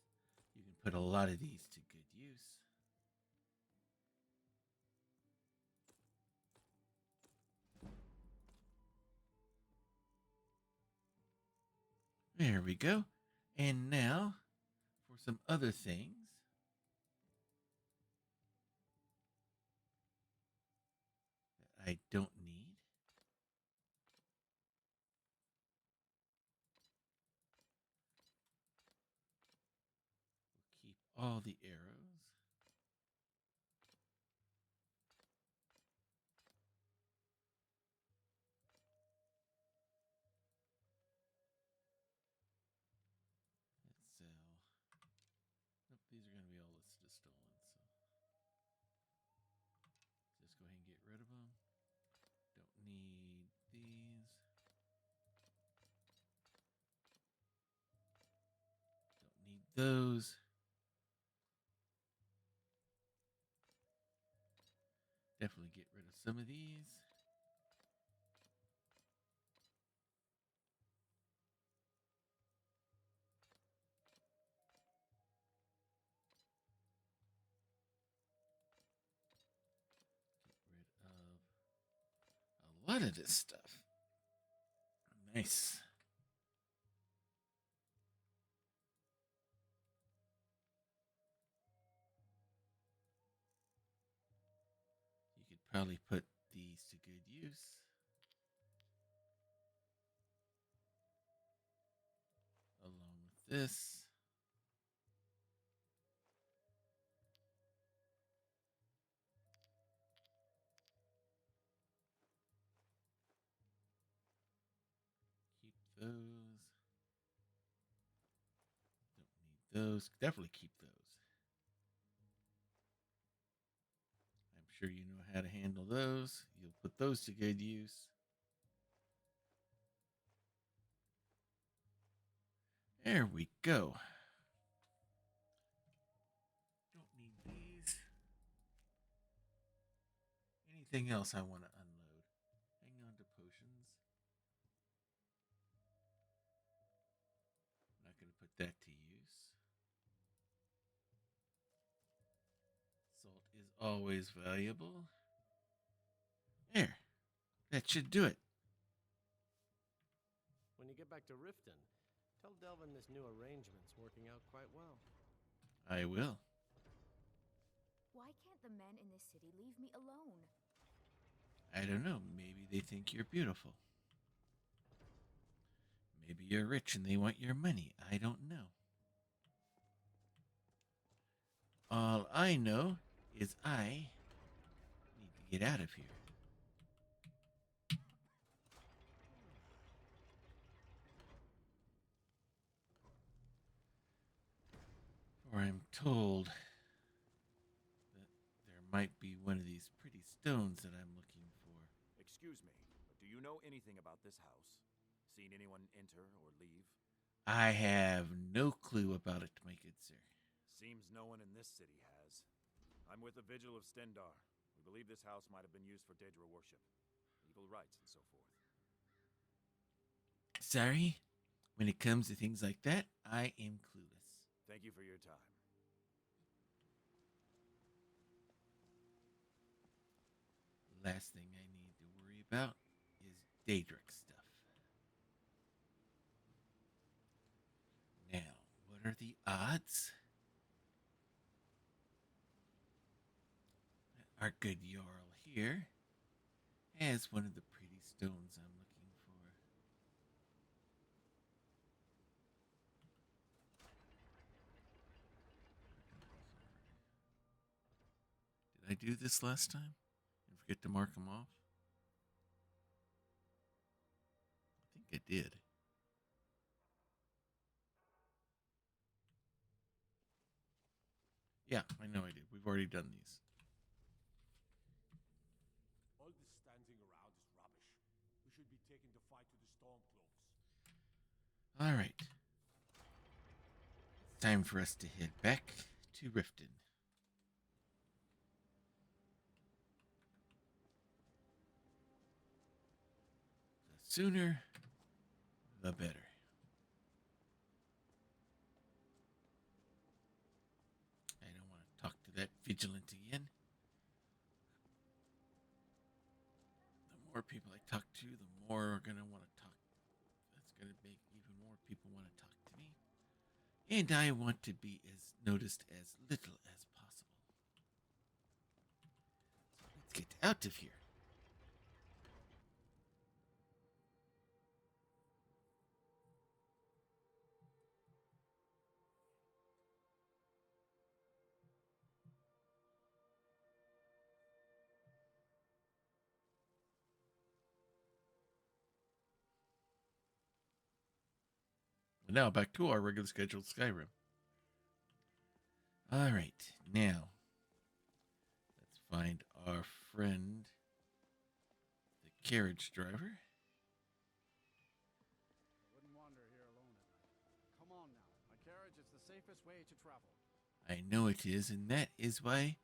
you can put a lot of these to good use. There we go. And now for some other things. That I don't need. We'll keep all the arrows. Let's sell. Nope, these are going to be all listed as stolen. So just go ahead and get rid of them. Don't need these. Don't need those. Definitely get rid of some of these. Get rid of a lot of this stuff. Nice. You could probably put these to good use. Along with this. Keep those. Don't need those. Definitely keep those. I'm sure you know how to handle those. You'll put those to good use. There we go. Don't need these. Anything else I want to unload? Hang on to potions. I'm not going to put that to use. Salt is always valuable. There. That should do it. When you get back to Riften, tell Delvin this new arrangement's working out quite well. I will. Why can't the men in this city leave me alone? I don't know. Maybe they think you're beautiful. Maybe you're rich and they want your money. I don't know. All I know is I need to get out of here. Or I'm told that there might be one of these pretty stones that I'm looking for. Excuse me, but do you know anything about this house? Seen anyone enter or leave? I have no clue about it, my good sir. Seems no one in this city has. I'm with the Vigil of Stendar. We believe this house might have been used for Daedra worship, evil rites, and so forth. Sorry, when it comes to things like that, I am clueless. Thank you for your time. Last thing I need to worry about is Daedric stuff. Now, what are the odds? Our good Jarl here has one of the pretty stones I'm looking for. Did I do this last time and forget to mark them off? I think I did. Yeah, I know I did. We've already done these. All this standing around is rubbish. We should be taking the fight to the Stormcloaks. All right. It's time for us to head back to Riften. The sooner, the better. I don't want to talk to that vigilant again. The more people I talk to, the more are going to want to talk. That's going to make even more people want to talk to me. And I want to be as noticed as little as possible. So let's get out of here. And now back to our regular scheduled Skyrim. All right, now let's find our friend, the carriage driver. I wouldn't wander here alone at night. Come on now. My carriage is the safest way to travel. I know it is, and that is why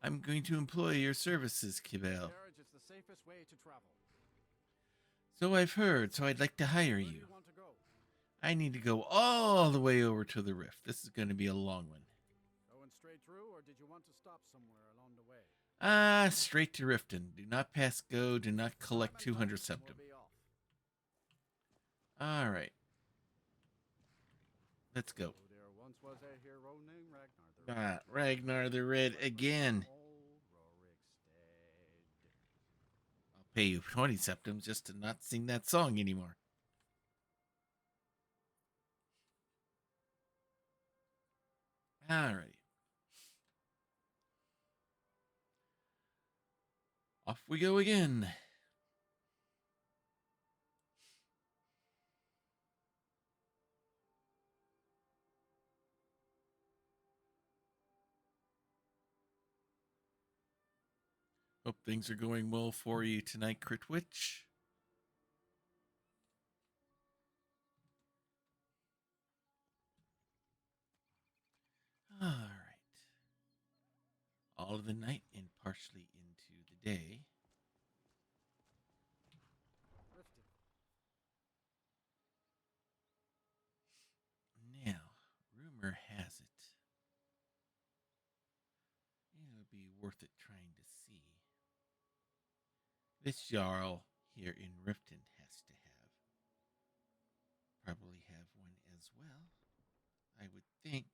I'm going to employ your services, Kibel. Carriage is the safest way to travel. So I've heard, so I'd like to hire Where do you. you want to go? I need to go all the way over to the rift. This is going to be a long one. Going straight through, or did you want to stop somewhere along the way? Straight to Riften. Do not pass go. Do not collect 200 septum. We'll be off. All right. Let's go. Oh, there once was a hero named Ragnar the Red. Ragnar the Red again. Old Rorikstead. I'll pay you 20 septums just to not sing that song anymore. Alrighty. Off we go again. Hope things are going well for you tonight, Crit Witch. All right. All of the night and partially into the day. Riften. Now, rumor has it, it'll be worth it trying to see. This Jarl here in Riften has to probably have one as well, I would think.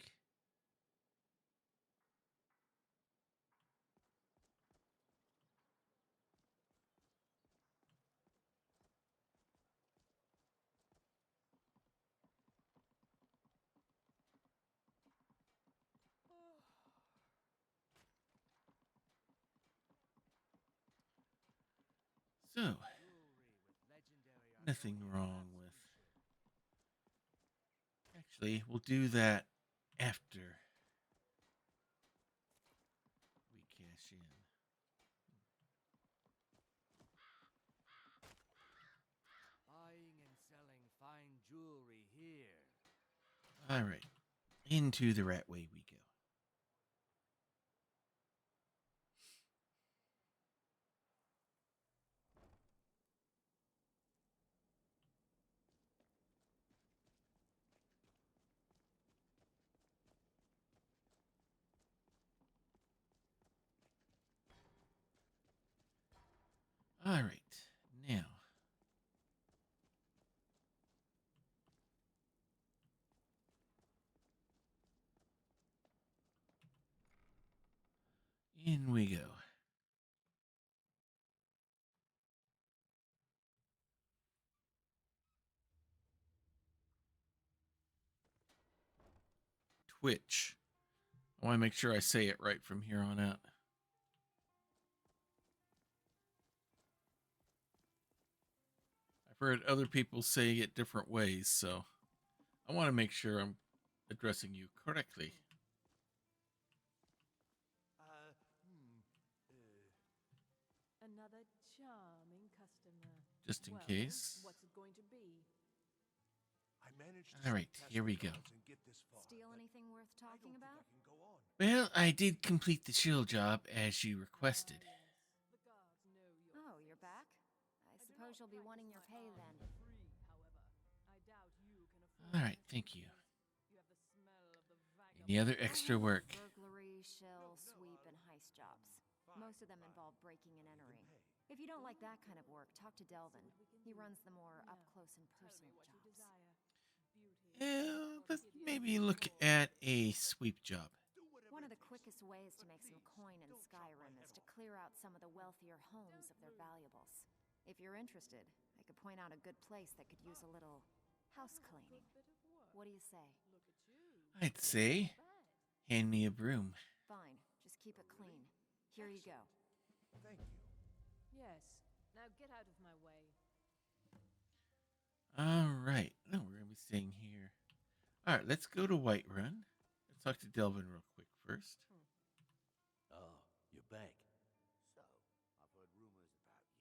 So, nothing wrong with... Actually, we'll do that after we cash in. Buying and selling fine jewelry here. All right, into the Ratway we go. All right, now in we go. Twitch. I want to make sure I say it right from here on out. I've heard other people say it different ways, so I want to make sure I'm addressing you correctly. Another charming customer. Just in Well, case. What's it going to be? I managed managed to All right, sneak here we past the go. guards and get this far, Steal but anything worth I talking don't think about? I can go on. Well, I did complete the shield job as you requested. The guards know your Oh, you're face. back? I I do suppose not you'll be wanting practice your my pay art then. for free, however. I doubt you can afford All right, my thank you. services. You have the smell of the Any other vagabond. extra I handle work? burglary, shill, sweep, and heist jobs. Most of them involve breaking and entering. If you don't like that kind of work, talk to Delvin. He runs the more No. up-close and Tell me personal what you jobs. desire. Beauty. Let's or maybe hideous look form. at a sweep job. Do whatever One of it the takes. quickest ways to But make some please, coin in don't chop my Skyrim is head to off. clear out some of the wealthier homes of their valuables. If you're interested, I could point out a good place that could use a little house cleaning. Good bit of work. What do you say? Look at you. I'd say, Bad. hand me a broom. Fine, just keep it clean. Here you go. Thank you. Yes. Now get out of my way. All right. No, we're gonna be staying here. All right, let's go to Whiterun. Let's talk to Delvin real quick first. Oh, you're back. So, I've heard rumors about you.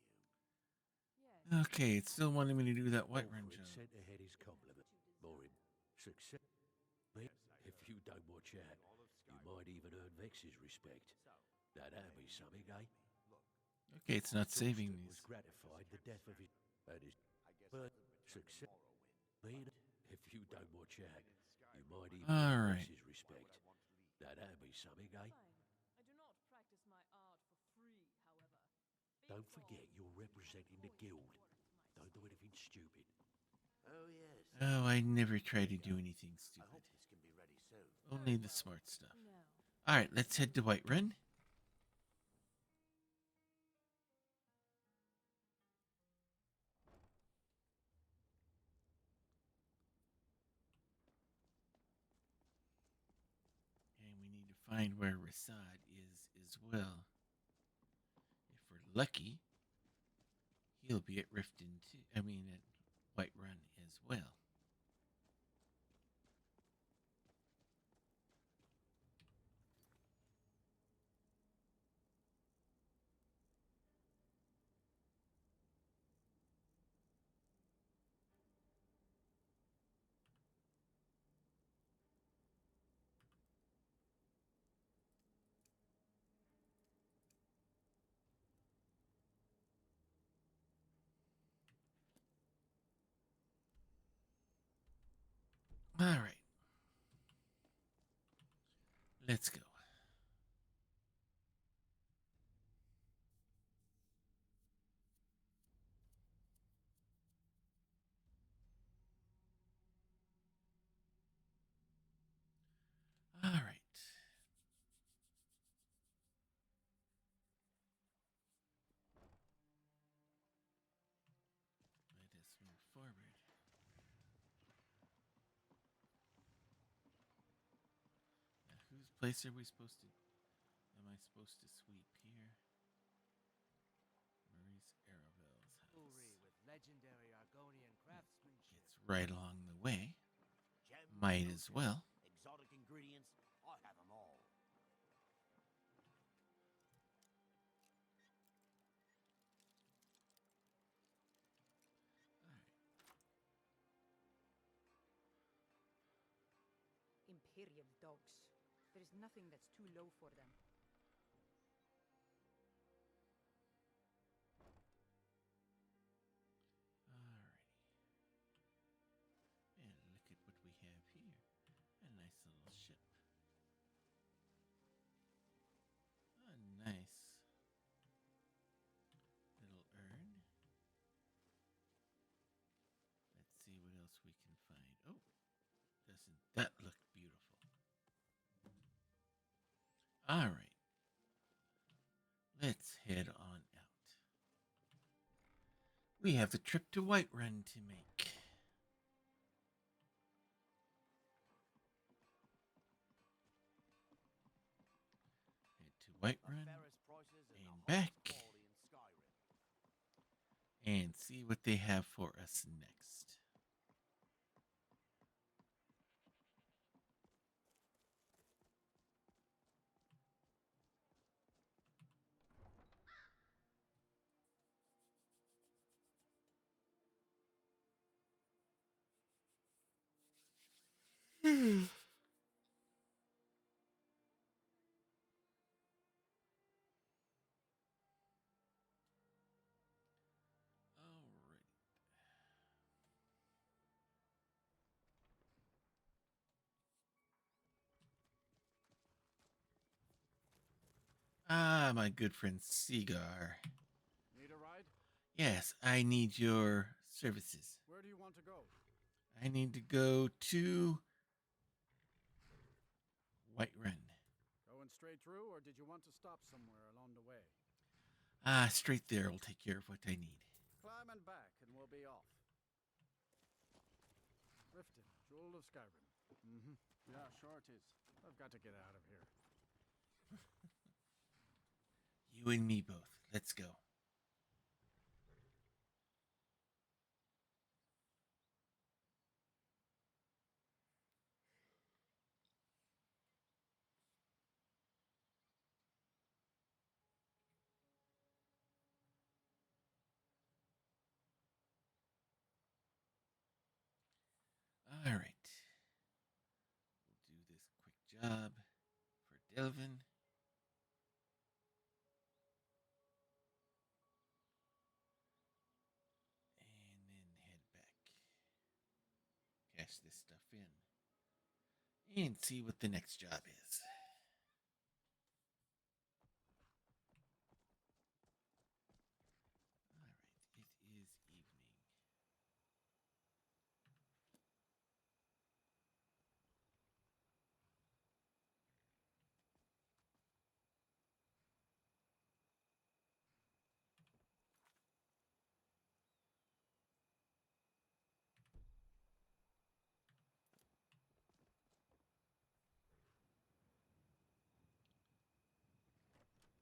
Yes. Okay, it's still wanting me to do that Whiterun Alfred job. sent ahead his compliment. More in success. But if you don't watch out, you might even earn Vex's respect. Now that'd be something, eh? Okay, it's not saving Johnston these. was gratified the death of his and his but success. Then, if you don't watch out, you might even All earn right. Vex's respect. Now that'd be something, eh? Fine. I do not practice my art for free, however. Don't forget you're representing the guild. Don't do anything stupid. Oh, yes. Oh, I never try to do anything I stupid. hope this can be ready soon. Only the smart stuff. No. All right, let's head to Whiterun. And we need to find where Rasad is as well. If we're lucky, he'll be at Riften too. I mean, at Whiterun as well. All right. Let's go. All right. Let us move forward. Now, whose place are we supposed to? Am I supposed to sweep here? Maurice Aravel's Jewelry house. with legendary Argonian craftsmanship. It's right along the way. Gems, Might as tokens, well. Exotic ingredients, I have them all. Imperial dogs. There is nothing that's too low for them. Alrighty. And look at what we have here. A nice little ship. A nice little urn. Let's see what else we can find. Oh, doesn't that look beautiful? Alright. Let's head on out. We have the trip to Whiterun to make. Head to Whiterun Fairest prices and and the highest back quality in Skyrim. and see what they have for us next. Ah, my good friend Seagar. Need a ride? Yes, I need your services. Where do you want to go? I need to go to Whiterun. Going straight through, or did you want to stop somewhere along the way? Ah, straight there will take care of what I need. Climb and back, and we'll be off. Riften, Jewel of Skyrim. Mm-hmm. Yeah, sure it is. I've got to get out of here. You and me both. Let's go. All right. We'll do this quick job for Delvin. And then head back. Cash this stuff in. And see what the next job is. All right. It is evening.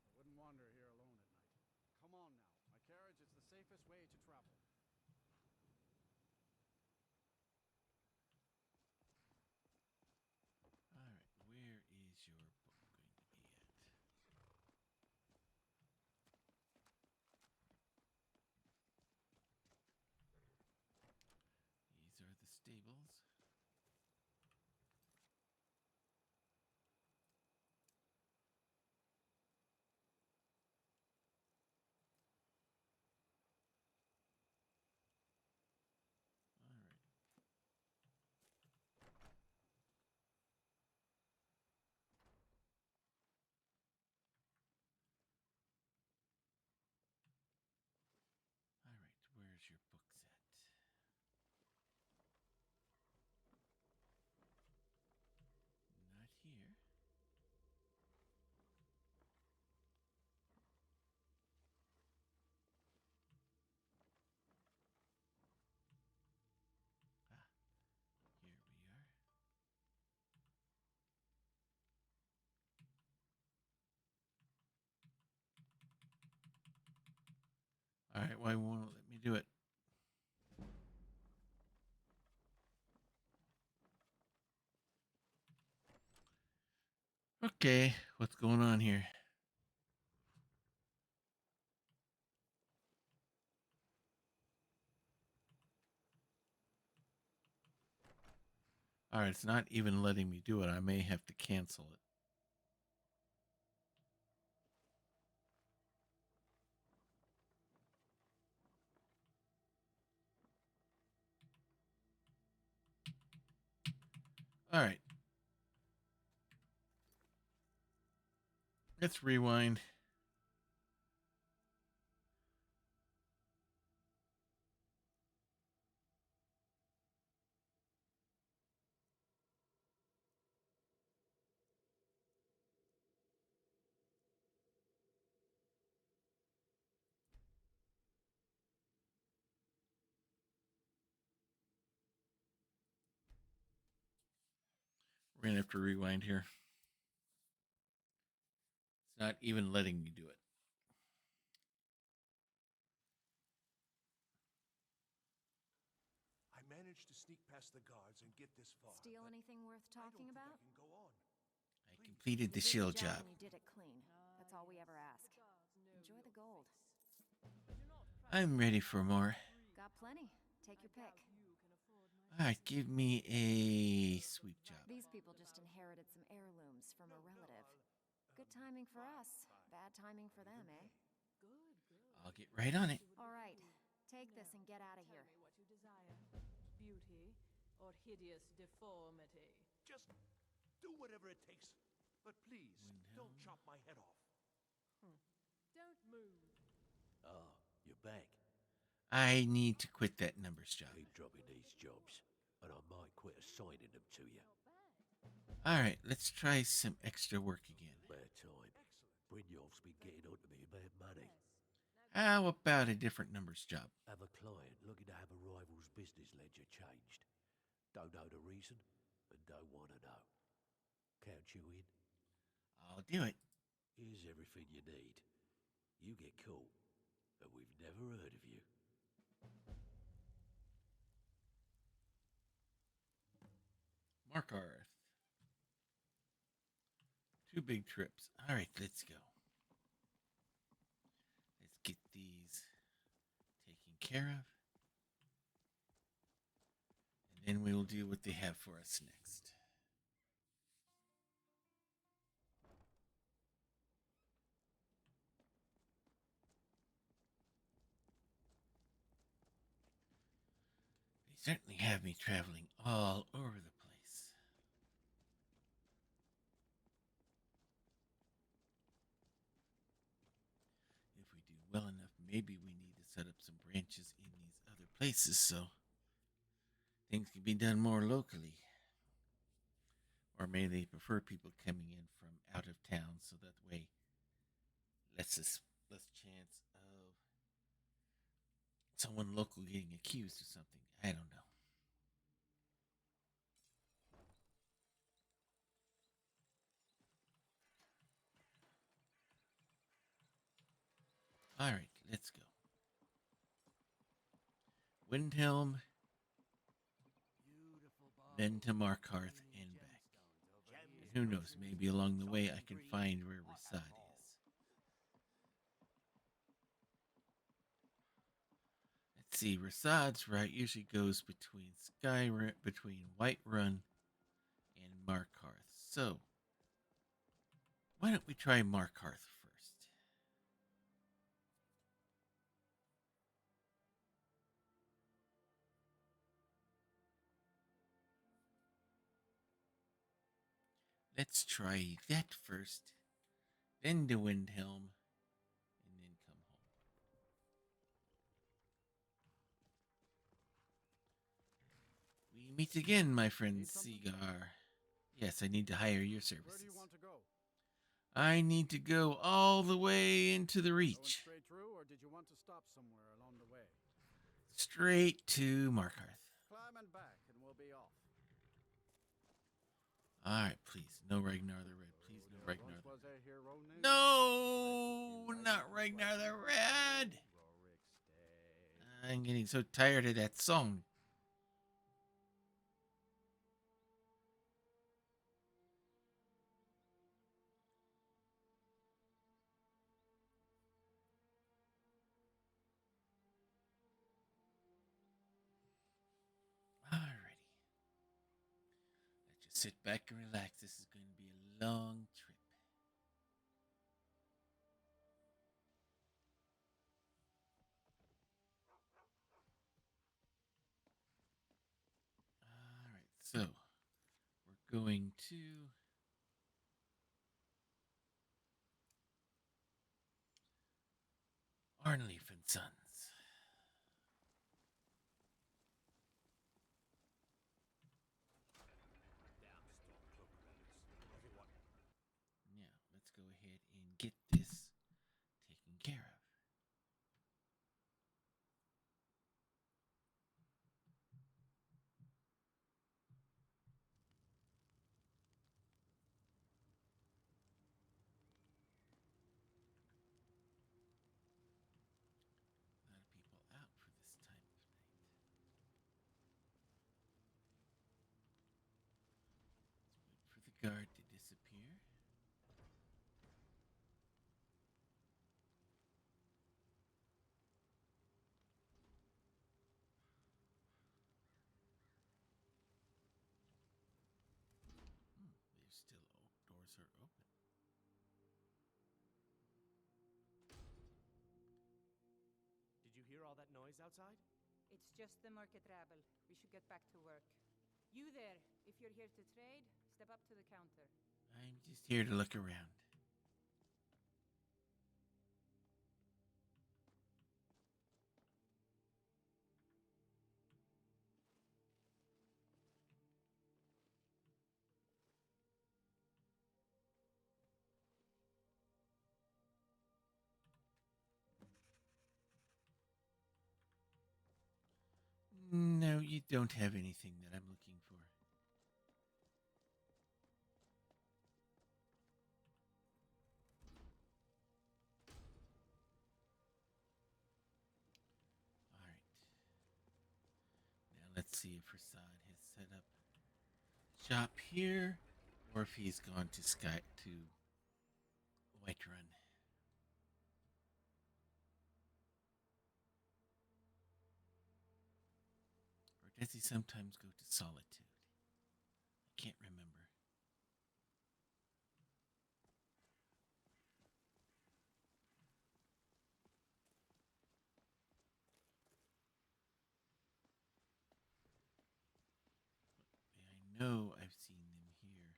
I wouldn't wander here alone at night. Come on now. My carriage is the safest way to travel. All right. Where is your book going to be at? These are the stables. All right. All right. Where's your books at? Not here. Ah, here we are. All right. Why won't it let me do it? Okay. What's going on here? All right. It's not even letting me do it. I may have to cancel it. All right. Let's rewind. We're going to have to rewind here. It's not even letting me do it. I managed to sneak past the guards and get this far. Steal but anything worth I don't talking think about? I can go on. I completed the You did shield the job. and you did it clean. That's all we ever ask. Enjoy the gold. I'm ready for more. Got plenty. Take your pick. Alright, give me a sweep job. These people just inherited some heirlooms from a relative. Good timing for us. Bad timing for them, eh? I'll get right on it. All right. Take this and get out of here. What you desire. Beauty or hideous deformity. Just do whatever it takes. But please, don't chop my head off. Don't move. Ah, you're back. I need to quit that numbers job. Keep dropping these jobs, and I might quit assigning them to you. Alright, let's try some extra work again. Bad time. Brynjolf's been getting onto me about money. How about a different numbers job? Have a client looking to have a rival's business ledger changed. Don't know the reason, and don't want to know. Count you in. I'll do it. Here's everything you need. You get caught, and we've never heard of you. Markarth. 2 big trips. Alright, let's go. Let's get these taken care of. And then we will do what they have for us next. They certainly have me traveling all over the place. If we do well enough, maybe we need to set up some branches in these other places so things can be done more locally. Or maybe they prefer people coming in from out of town so that way less chance of someone local getting accused of something. I don't know. All right, let's go. Windhelm, then to Markarth and back. And who knows, maybe along the way I can find where Rasad is. Let's see, Rasad's route usually goes between between Whiterun and Markarth. So, why don't we try Markarth first? Let's try that first, then the Windhelm, and then come home. We meet again, my friend Seagar. Yes, I need to hire your services. Where do you want to go? I need to go all the way into the Reach. Going straight through, or did you want to stop somewhere along the way? Straight to Markarth. Climb and back, and we'll be off. Alright, please. No Ragnar the Red. Please, no Ragnar the Was a hero named No! Not Ragnar the Red! I'm getting so tired of that song. Alrighty. Let's just sit back and relax. This is going to be a long trip. Alright, so we're going to Arnleif and Sons. Yeah, let's go ahead and get this taken care of. A lot of people out for this time of night. Let's wait for the guard to disappear. are open. Did you hear all that noise outside? It's just the market rabble. We should get back to work. You there, if you're here to trade, step up to the counter. I'm just here to look around. No, you don't have anything that I'm looking for. Alright. Now let's see if Rasad has set up shop here or if he's gone to Whiterun. Or does he sometimes go to Solitude? I can't remember. I know I've seen them here.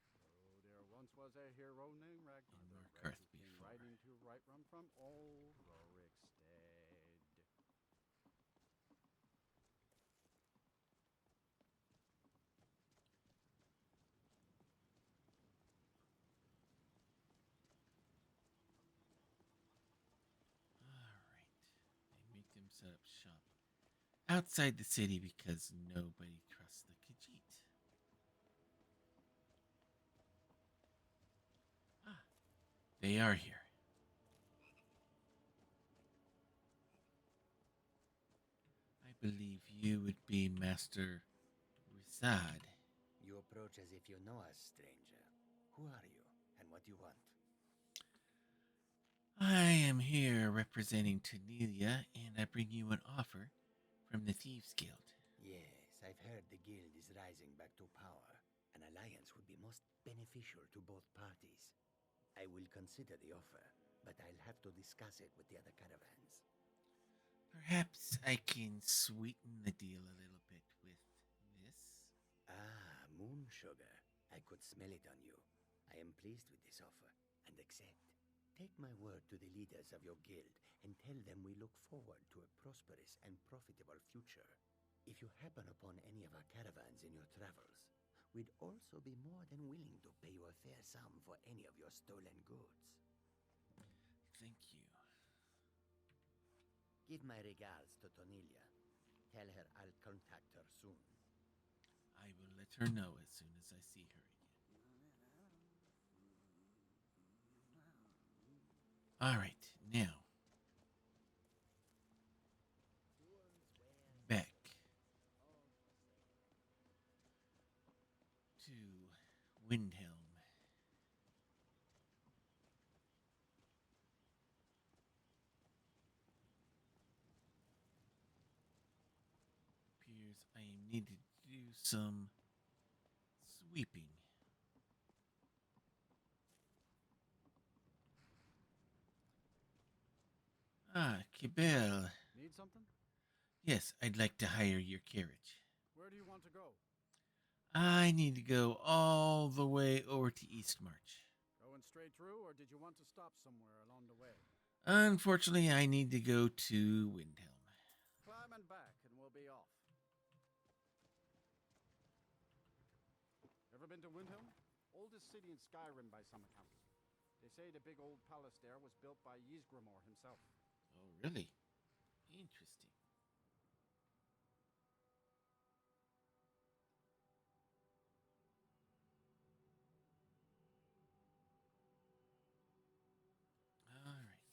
Oh, there once was a hero named Ragnar. In the Markarth Red, who came before. riding to Whiterun from old Rorikstead. Alright. They make them set up shop outside the city because nobody trusts the Khajiit. Ah, they are here. I believe you would be Master Rasad. You approach as if you know us, stranger. Who are you, and what do you want? I am here representing Tanelia, and I bring you an offer from the Thieves Guild. Yes, I've heard the guild is rising back to power. An alliance would be most beneficial to both parties. I will consider the offer, but I'll have to discuss it with the other caravans. Perhaps I can sweeten the deal a little bit with this. Ah, moon sugar. I could smell it on you. I am pleased with this offer, and accept. Take my word to the leaders of your guild, and tell them we look forward to a prosperous and profitable future. If you happen upon any of our caravans in your travels, we'd also be more than willing to pay you a fair sum for any of your stolen goods. Thank you. Give my regards to Tonelia. Tell her I'll contact her soon. I will let her know as soon as I see her again. Alright, now. Back to Windhelm. Appears I am needed to do some sweeping. Ah, Kibel. Need something? Yes, I'd like to hire your carriage. Where do you want to go? I need to go all the way over to Eastmarch. Going straight through, or did you want to stop somewhere along the way? Unfortunately, I need to go to Windhelm. Climb and back, and we'll be off. Ever been to Windhelm? Oldest city in Skyrim by some accounts. They say the big old palace there was built by Ysgramor himself. Oh, really? Interesting. All right.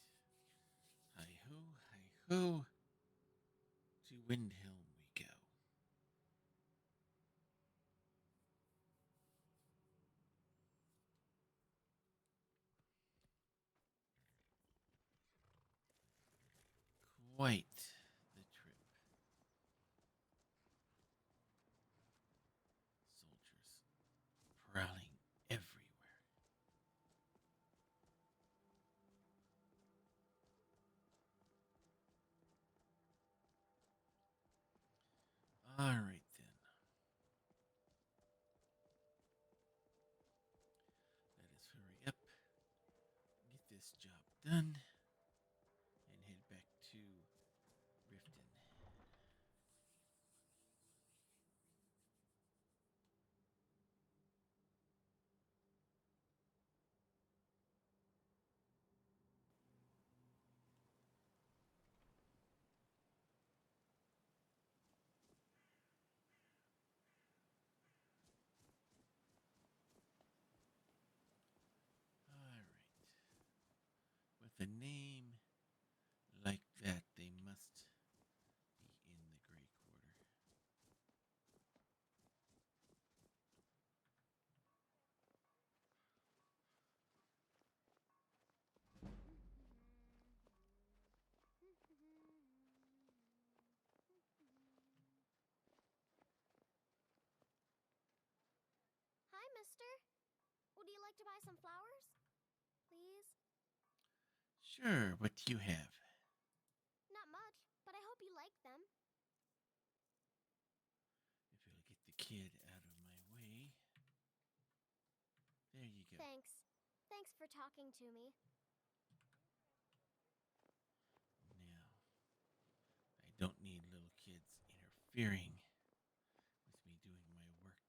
Hi-ho, hi-ho. To Windhelm we go. Quite the trip. Soldiers prowling everywhere. done. And head back to Riften. Alright. With a name like that, they must be in the Grey Quarter. Hi, mister. Would you like to buy some flowers? Please? Sure, what do you have? Not much, but I hope you like them. If you'll get the kid out of my way. There you go. Thanks. Thanks for talking to me. Now, I don't need little kids interfering with me doing my work.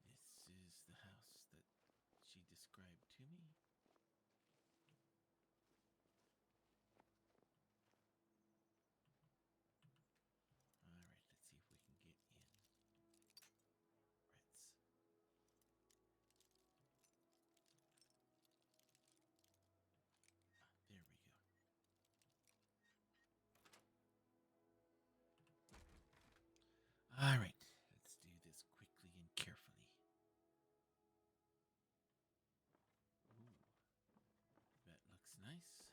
This is the house that she described to me. Alright, let's see if we can get in. Rats. There we go. Alright, let's do this quickly and carefully. Ooh, that looks nice.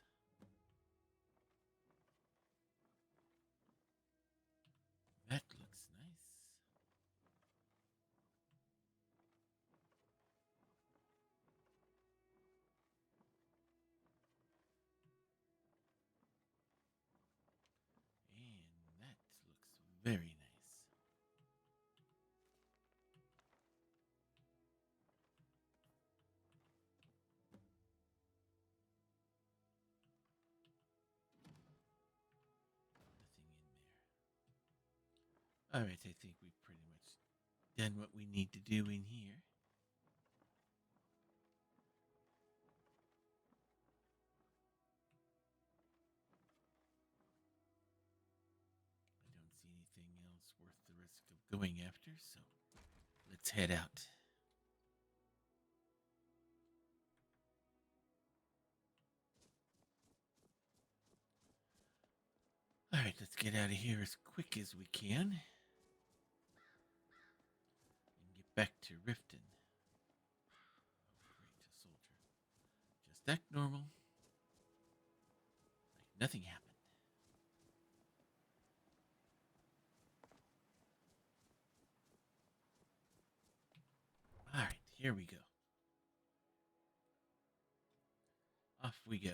That looks nice. And that looks very nice. Nothing in there. Alright, I think we've pretty much done what we need to do in here. I don't see anything else worth the risk of going after, so let's head out. Alright, let's get out of here as quick as we can. And get back to Riften. Oh, great, a soldier. Just act normal. Like nothing happened. Alright, here we go. Off we go.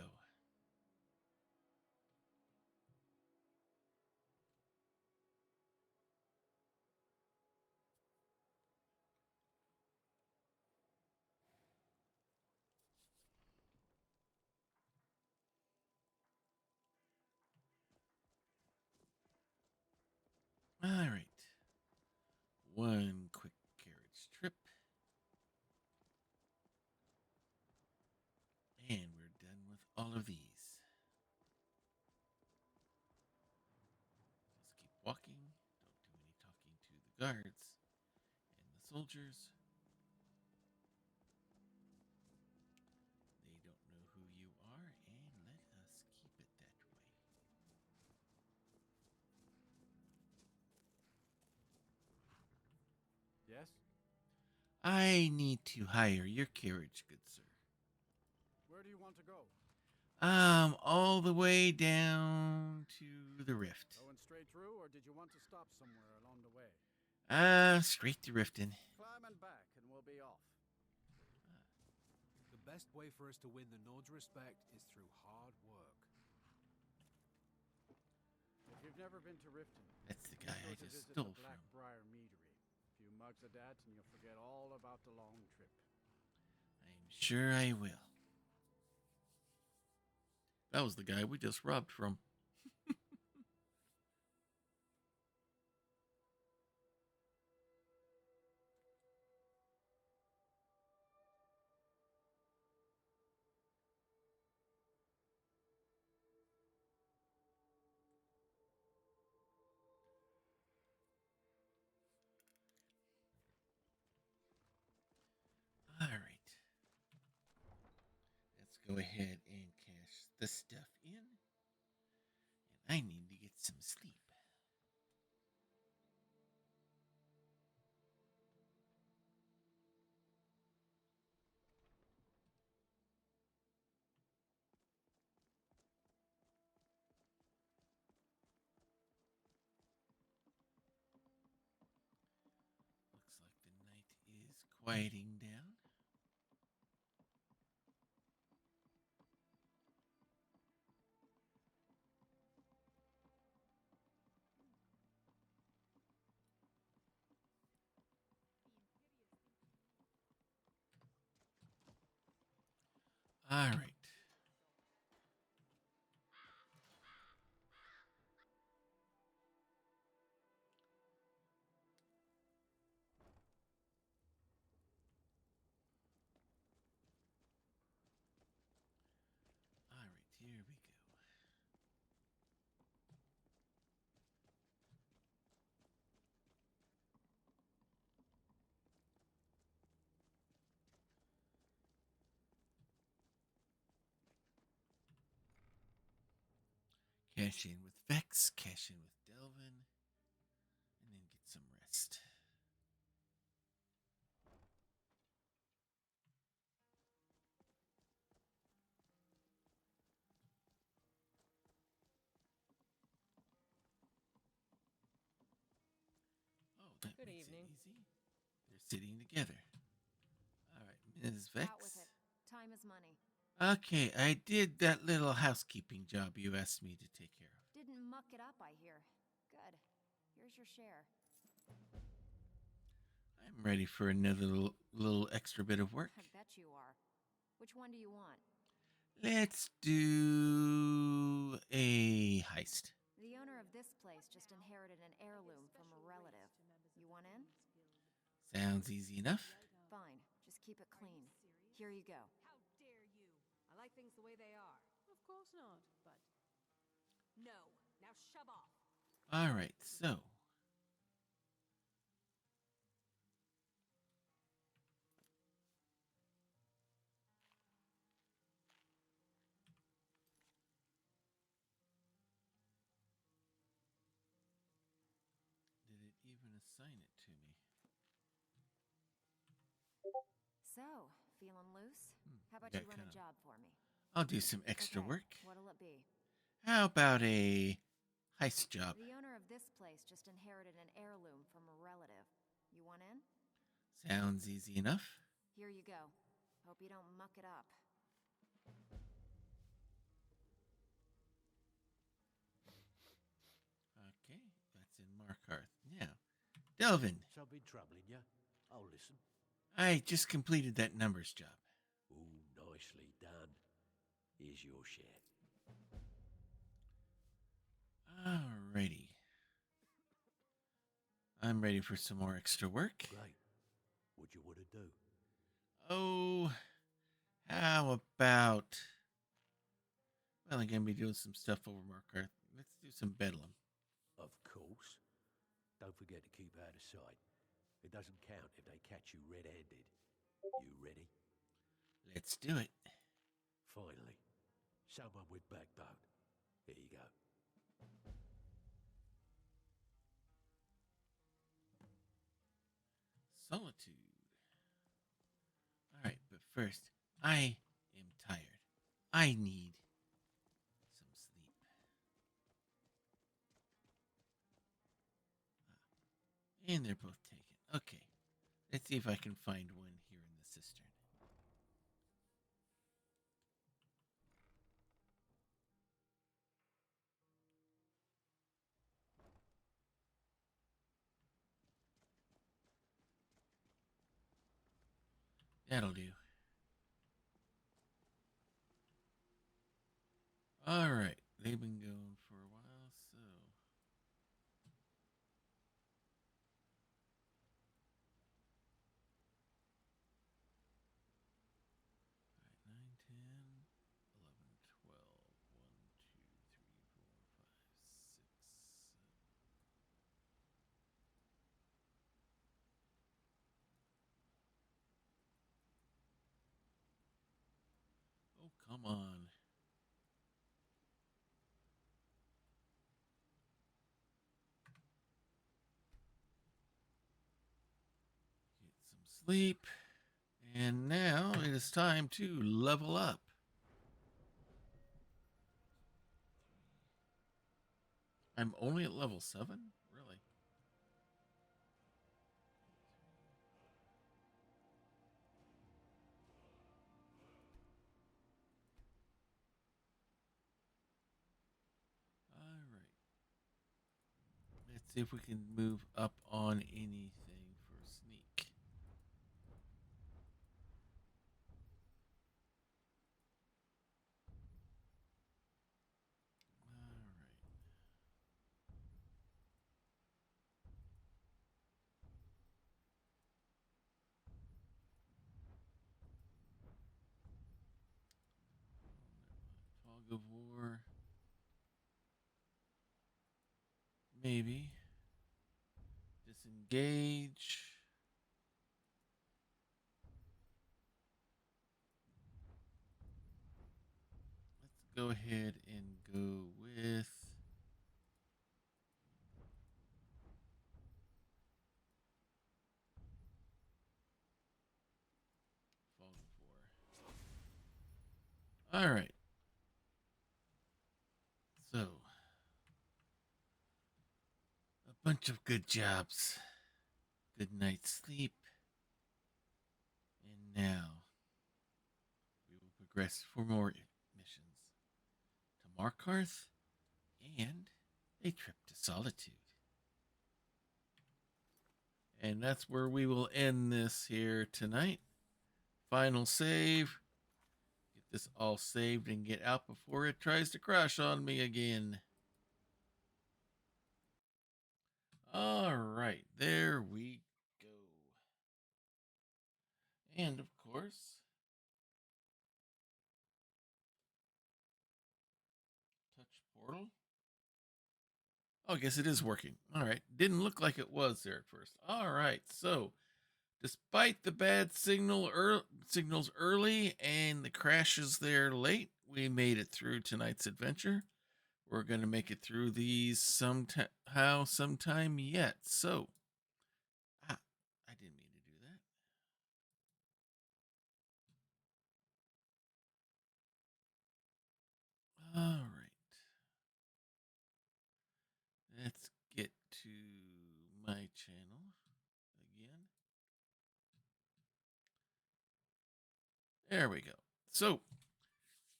Alright. One quick carriage trip. And we're done with all of these. Just keep walking. Don't do any talking to the guards and the soldiers. They don't know who you are, and let us keep it that way. Yes? I need to hire your carriage, good sir. Where do you want to go? All the way down to the rift. Going straight through, or did you want to stop somewhere along the way? Straight to Riften. Climb and back, and we'll be off. The best way for us to win the Nord's respect is through hard work. If you've never been to Riften, That's the be guy sure I to just visit stole the from. Blackbriar Meadery. A few mugs of that, and you'll forget all about the long trip. I'm sure I will. That was the guy we just robbed from. All right. Let's go ahead and cash the stuff in. And I need to get some sleep. Looks like the night is quieting down. All right. All right, here we go. Cash in with Vex, cash in with Delvin, and then get some rest. Oh, that Good makes evening. it easy. They're sitting together. All right, Ms. Vex. Out with it. Time is money. Okay, I did that little housekeeping job you asked me to take care of. Didn't muck it up, I hear. Good. Here's your share. I'm ready for another little extra bit of work. I bet you are. Which one do you want? Let's do a heist. The owner of this place just inherited an heirloom from a relative. You want in? Sounds easy enough. Fine. Just keep it clean. Here you go. How dare you? I like things the way they are. Of course not, but... No. Now shove off. All right, so. Did it even assign it to me? So, feeling loose? How about got you run a kinda- job for me? I'll do some extra Okay, work. What'll it be? How about a heist job? The owner of this place just inherited an heirloom from a relative. You want in? Sounds easy enough. Here you go. Hope you don't muck it up. Okay, that's in Markarth. Now, Delvin, Something troubling you? I'll listen. I just completed that numbers job. Ooh, nicely done. Here's your share. Alrighty. I'm ready for some more extra work. Great. What do you want to do? Oh, how about... Well, I'm going to be doing some stuff over Markarth. Let's do some bedlam. Of course. Don't forget to keep out of sight. It doesn't count if they catch you red-handed. You ready? Let's do it. Finally. Someone with backbone. Here you go. Solitude. Alright, but first, I am tired. I need some sleep. And they're both taken. Okay. Let's see if I can find one here in the cistern. That'll do. All right. They've been going for a while, so. All right, 9, 10, 11, 12, 1, 2, 3, 4, 5, 6, 7. Oh, come on. Get some sleep. And now it is time to level up. I'm only at level 7? Really? All right. Let's see if we can move up on anything for sneak. All right. Fog of War. Maybe. Disengage. Let's go ahead and go with Fog of War. All right. So, a bunch of good jobs. Good night's sleep. And now, we will progress for more missions to Markarth and a trip to Solitude. And that's where we will end this here tonight. Final save. Get this all saved and get out before it tries to crash on me again. All right, there we go. And of course, touch portal. Oh, I guess it is working. All right, didn't look like it was there at first. All right, so despite the bad signals early and the crashes there late, we made it through tonight's adventure. We're going to make it through these sometime yet. So, I didn't mean to do that. All right. Let's get to my channel again. There we go. So,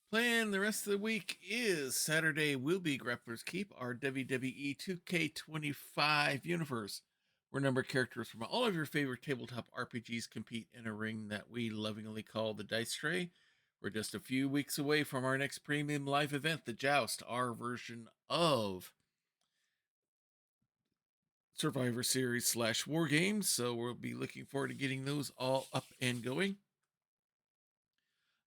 plan the rest of the week is Saturday will be Grappler's Keep, our WWE 2K25 universe, where numbered characters from all of your favorite tabletop RPGs compete in a ring that we lovingly call the Dice Tray. We're just a few weeks away from our next premium live event, The Joust, our version of Survivor Series / War Games. So we'll be looking forward to getting those all up and going.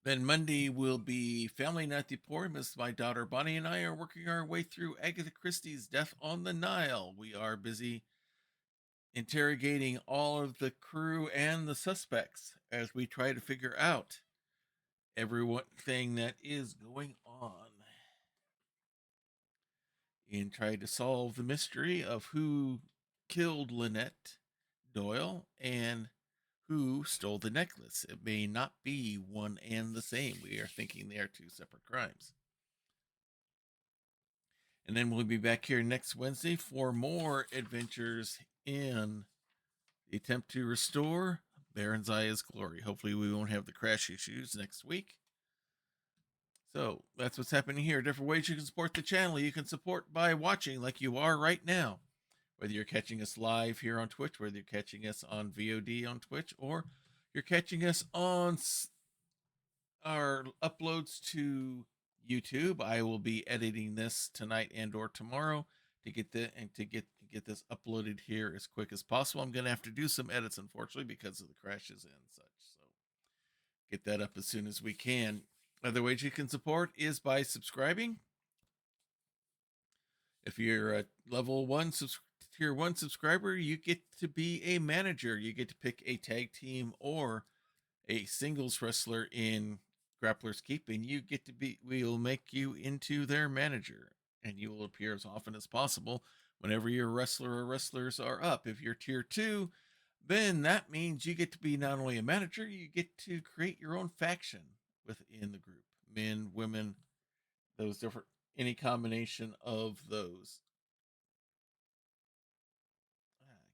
Then Monday will be Family Night at the Emporium, as my daughter Bonnie and I are working our way through Agatha Christie's Death on the Nile. We are busy interrogating all of the crew and the suspects as we try to figure out everything that is going on and try to solve the mystery of who killed Lynette Doyle and who stole the necklace. It may not be one and the same. We are thinking they are two separate crimes. And then we'll be back here next Wednesday for more adventures in the attempt to restore Barenziah's glory. Hopefully we won't have the crash issues next week. So that's what's happening here. Different ways you can support the channel. You can support by watching like you are right now. Whether you're catching us live here on Twitch, whether you're catching us on VOD on Twitch, or you're catching us on our uploads to YouTube. I will be editing this tonight and or tomorrow to get get this uploaded here as quick as possible. I'm going to have to do some edits, unfortunately, because of the crashes and such. So get that up as soon as we can. Other ways you can support is by subscribing. If you're a level 1 tier 1 subscriber, you get to be a manager. You get to pick a tag team or a singles wrestler in Grappler's Keep, and you get to be, we'll make you into their manager, and you will appear as often as possible whenever your wrestler or wrestlers are up. If you're tier 2, then that means you get to be not only a manager, you get to create your own faction within the group. Men, women, those different, any combination of those.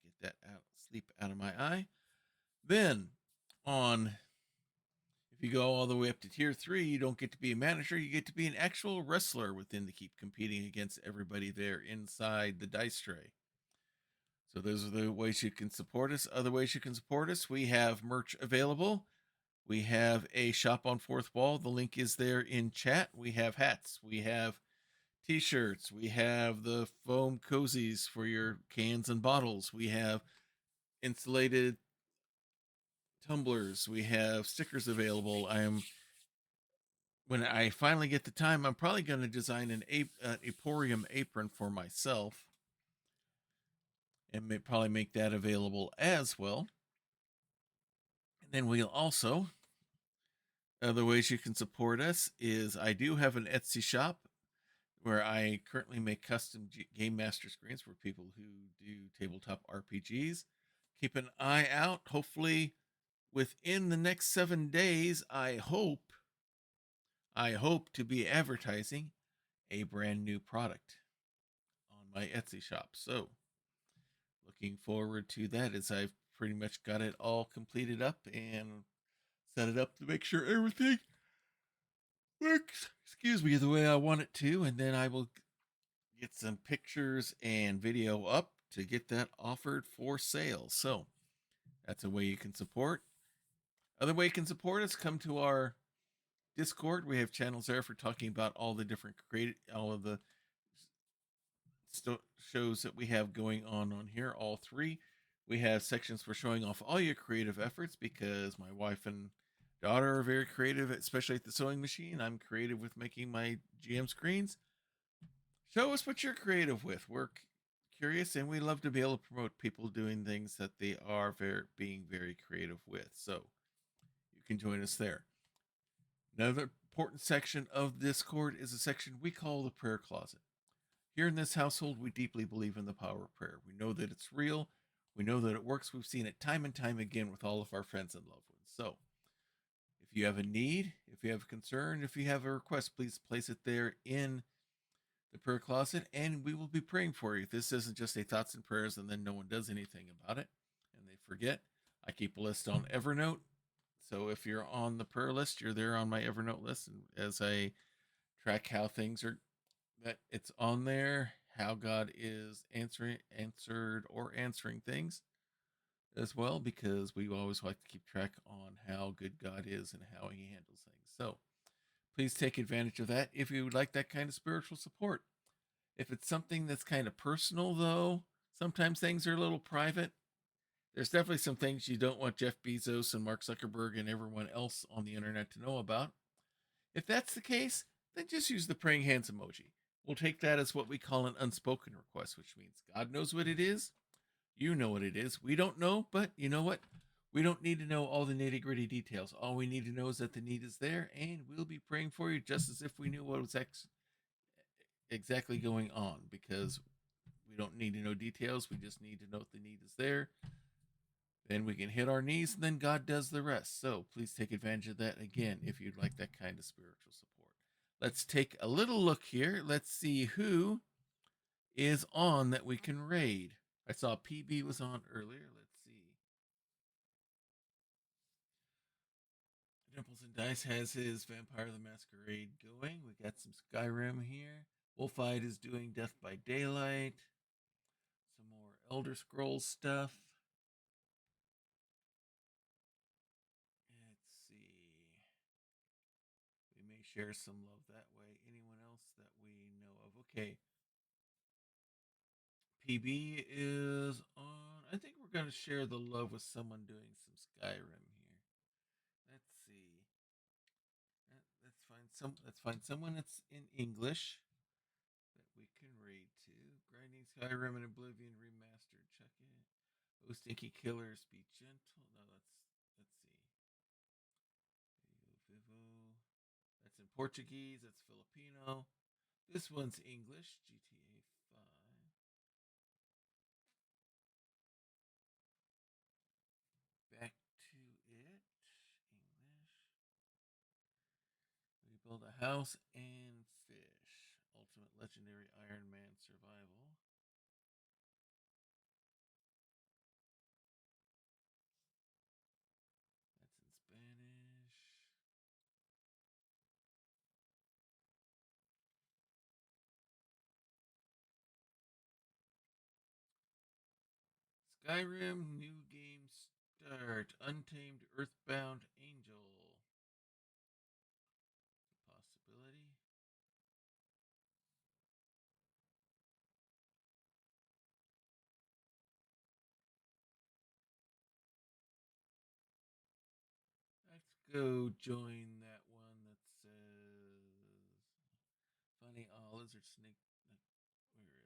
Get that out, sleep out of my eye. Then on, if you go all the way up to tier 3, you don't get to be a manager, you get to be an actual wrestler within the Keep, competing against everybody there inside the dice tray. So those are the ways you can support us. Other ways you can support us, we have merch available. We have a shop on Fourth Wall. The link is there in chat. We have hats. We have t-shirts. We have the foam cozies for your cans and bottles. We have insulated tumblers. We have stickers available. When I finally get the time, I'm probably going to design an Emporium apron for myself and probably make that available as well. And then we'll also, other ways you can support us is I do have an Etsy shop where I currently make custom Game Master screens for people who do tabletop RPGs. Keep an eye out. Hopefully within the next 7 days, I hope to be advertising a brand new product on my Etsy shop. So looking forward to that, as I've pretty much got it all completed up and set it up to make sure everything works, the way I want it to. And then I will get some pictures and video up to get that offered for sale. So that's a way you can support. Other way you can support us, come to our Discord. We have channels there for talking about all the different all of the shows that we have going on here, all 3. We have sections for showing off all your creative efforts, because my wife and daughter are very creative, especially at the sewing machine. I'm creative with making my GM screens. Show us what you're creative with. We're curious, and we love to be able to promote people doing things that they are being very creative with. So you can join us there. Another important section of Discord is a section we call the prayer closet. Here in this household, we deeply believe in the power of prayer. We know that it's real. We know that it works. We've seen it time and time again with all of our friends and loved ones. So if you have a need, if you have a concern, if you have a request, please place it there in the prayer closet, and we will be praying for you. This isn't just a thoughts and prayers and then no one does anything about it and they forget. I keep a list on Evernote. So if you're on the prayer list, you're there on my Evernote list. And as I track how things are, that it's on there, how God is answering things as well, because we always like to keep track on how good God is and how he handles things. So please take advantage of that if you would like that kind of spiritual support. If it's something that's kind of personal, though, sometimes things are a little private. There's definitely some things you don't want Jeff Bezos and Mark Zuckerberg and everyone else on the internet to know about. If that's the case, then just use the praying hands emoji. We'll take that as what we call an unspoken request, which means God knows what it is. You know what it is. We don't know, but you know what? We don't need to know all the nitty-gritty details. All we need to know is that the need is there, and we'll be praying for you just as if we knew what was exactly going on, because we don't need to know details. We just need to know the need is there. Then we can hit our knees, and then God does the rest. So please take advantage of that again if you'd like that kind of spiritual support. Let's take a little look here. Let's see who is on that we can raid. I saw PB was on earlier. Let's see. Dimples and Dice has his Vampire the Masquerade going. We got some Skyrim here. Wolfide is doing Death by Daylight. Some more Elder Scrolls stuff. may share some love that way. Anyone else that we know of? Okay. PB is on. I think we're gonna share the love with someone doing some Skyrim here. Let's see. Let's find someone that's in English that we can read to. Grinding Skyrim and Oblivion remastered. Check it. Oh, stinky killers, be gentle. No, let's see. Vivo. That's in Portuguese. That's Filipino. This one's English. GTA 5. Back to it. English. Rebuild a house and fish. Ultimate Legendary Iron Man Survival. That's in Spanish. Skyrim new game start. Untamed Earthbound Angel. Possibility. Let's go join that one that says funny lizard snake. Where is it?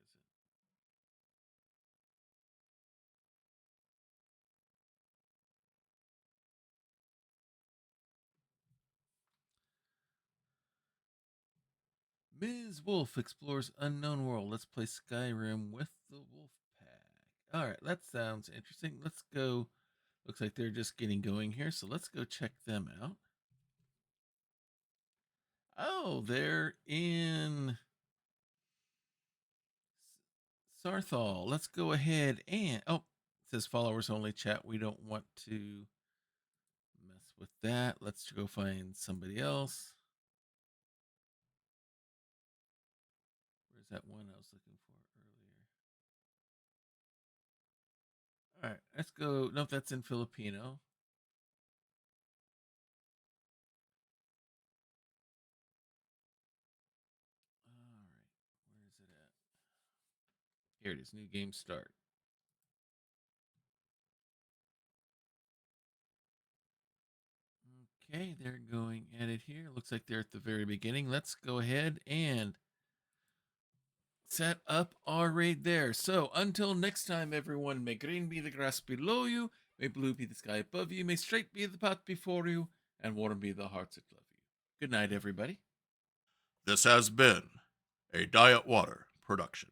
Ms. Wolf explores unknown world. Let's play Skyrim with the Wolf Pack. All right, that sounds interesting. Let's go. Looks like they're just getting going here, so let's go check them out. Oh, they're in Sarthal. Let's go ahead and it says followers only chat. We don't want to mess with that. Let's go find somebody else. Where's that one I was looking for earlier? All right, let's go. Nope, that's in Filipino. All right, where is it at? Here it is. New game start. Okay, they're going at it here. Looks like they're at the very beginning. Let's go ahead and set up our raid there. So until next time, everyone, may green be the grass below you, may blue be the sky above you, may straight be the path before you, and warm be the hearts that love you. Good night, everybody. This has been a Diet Water production.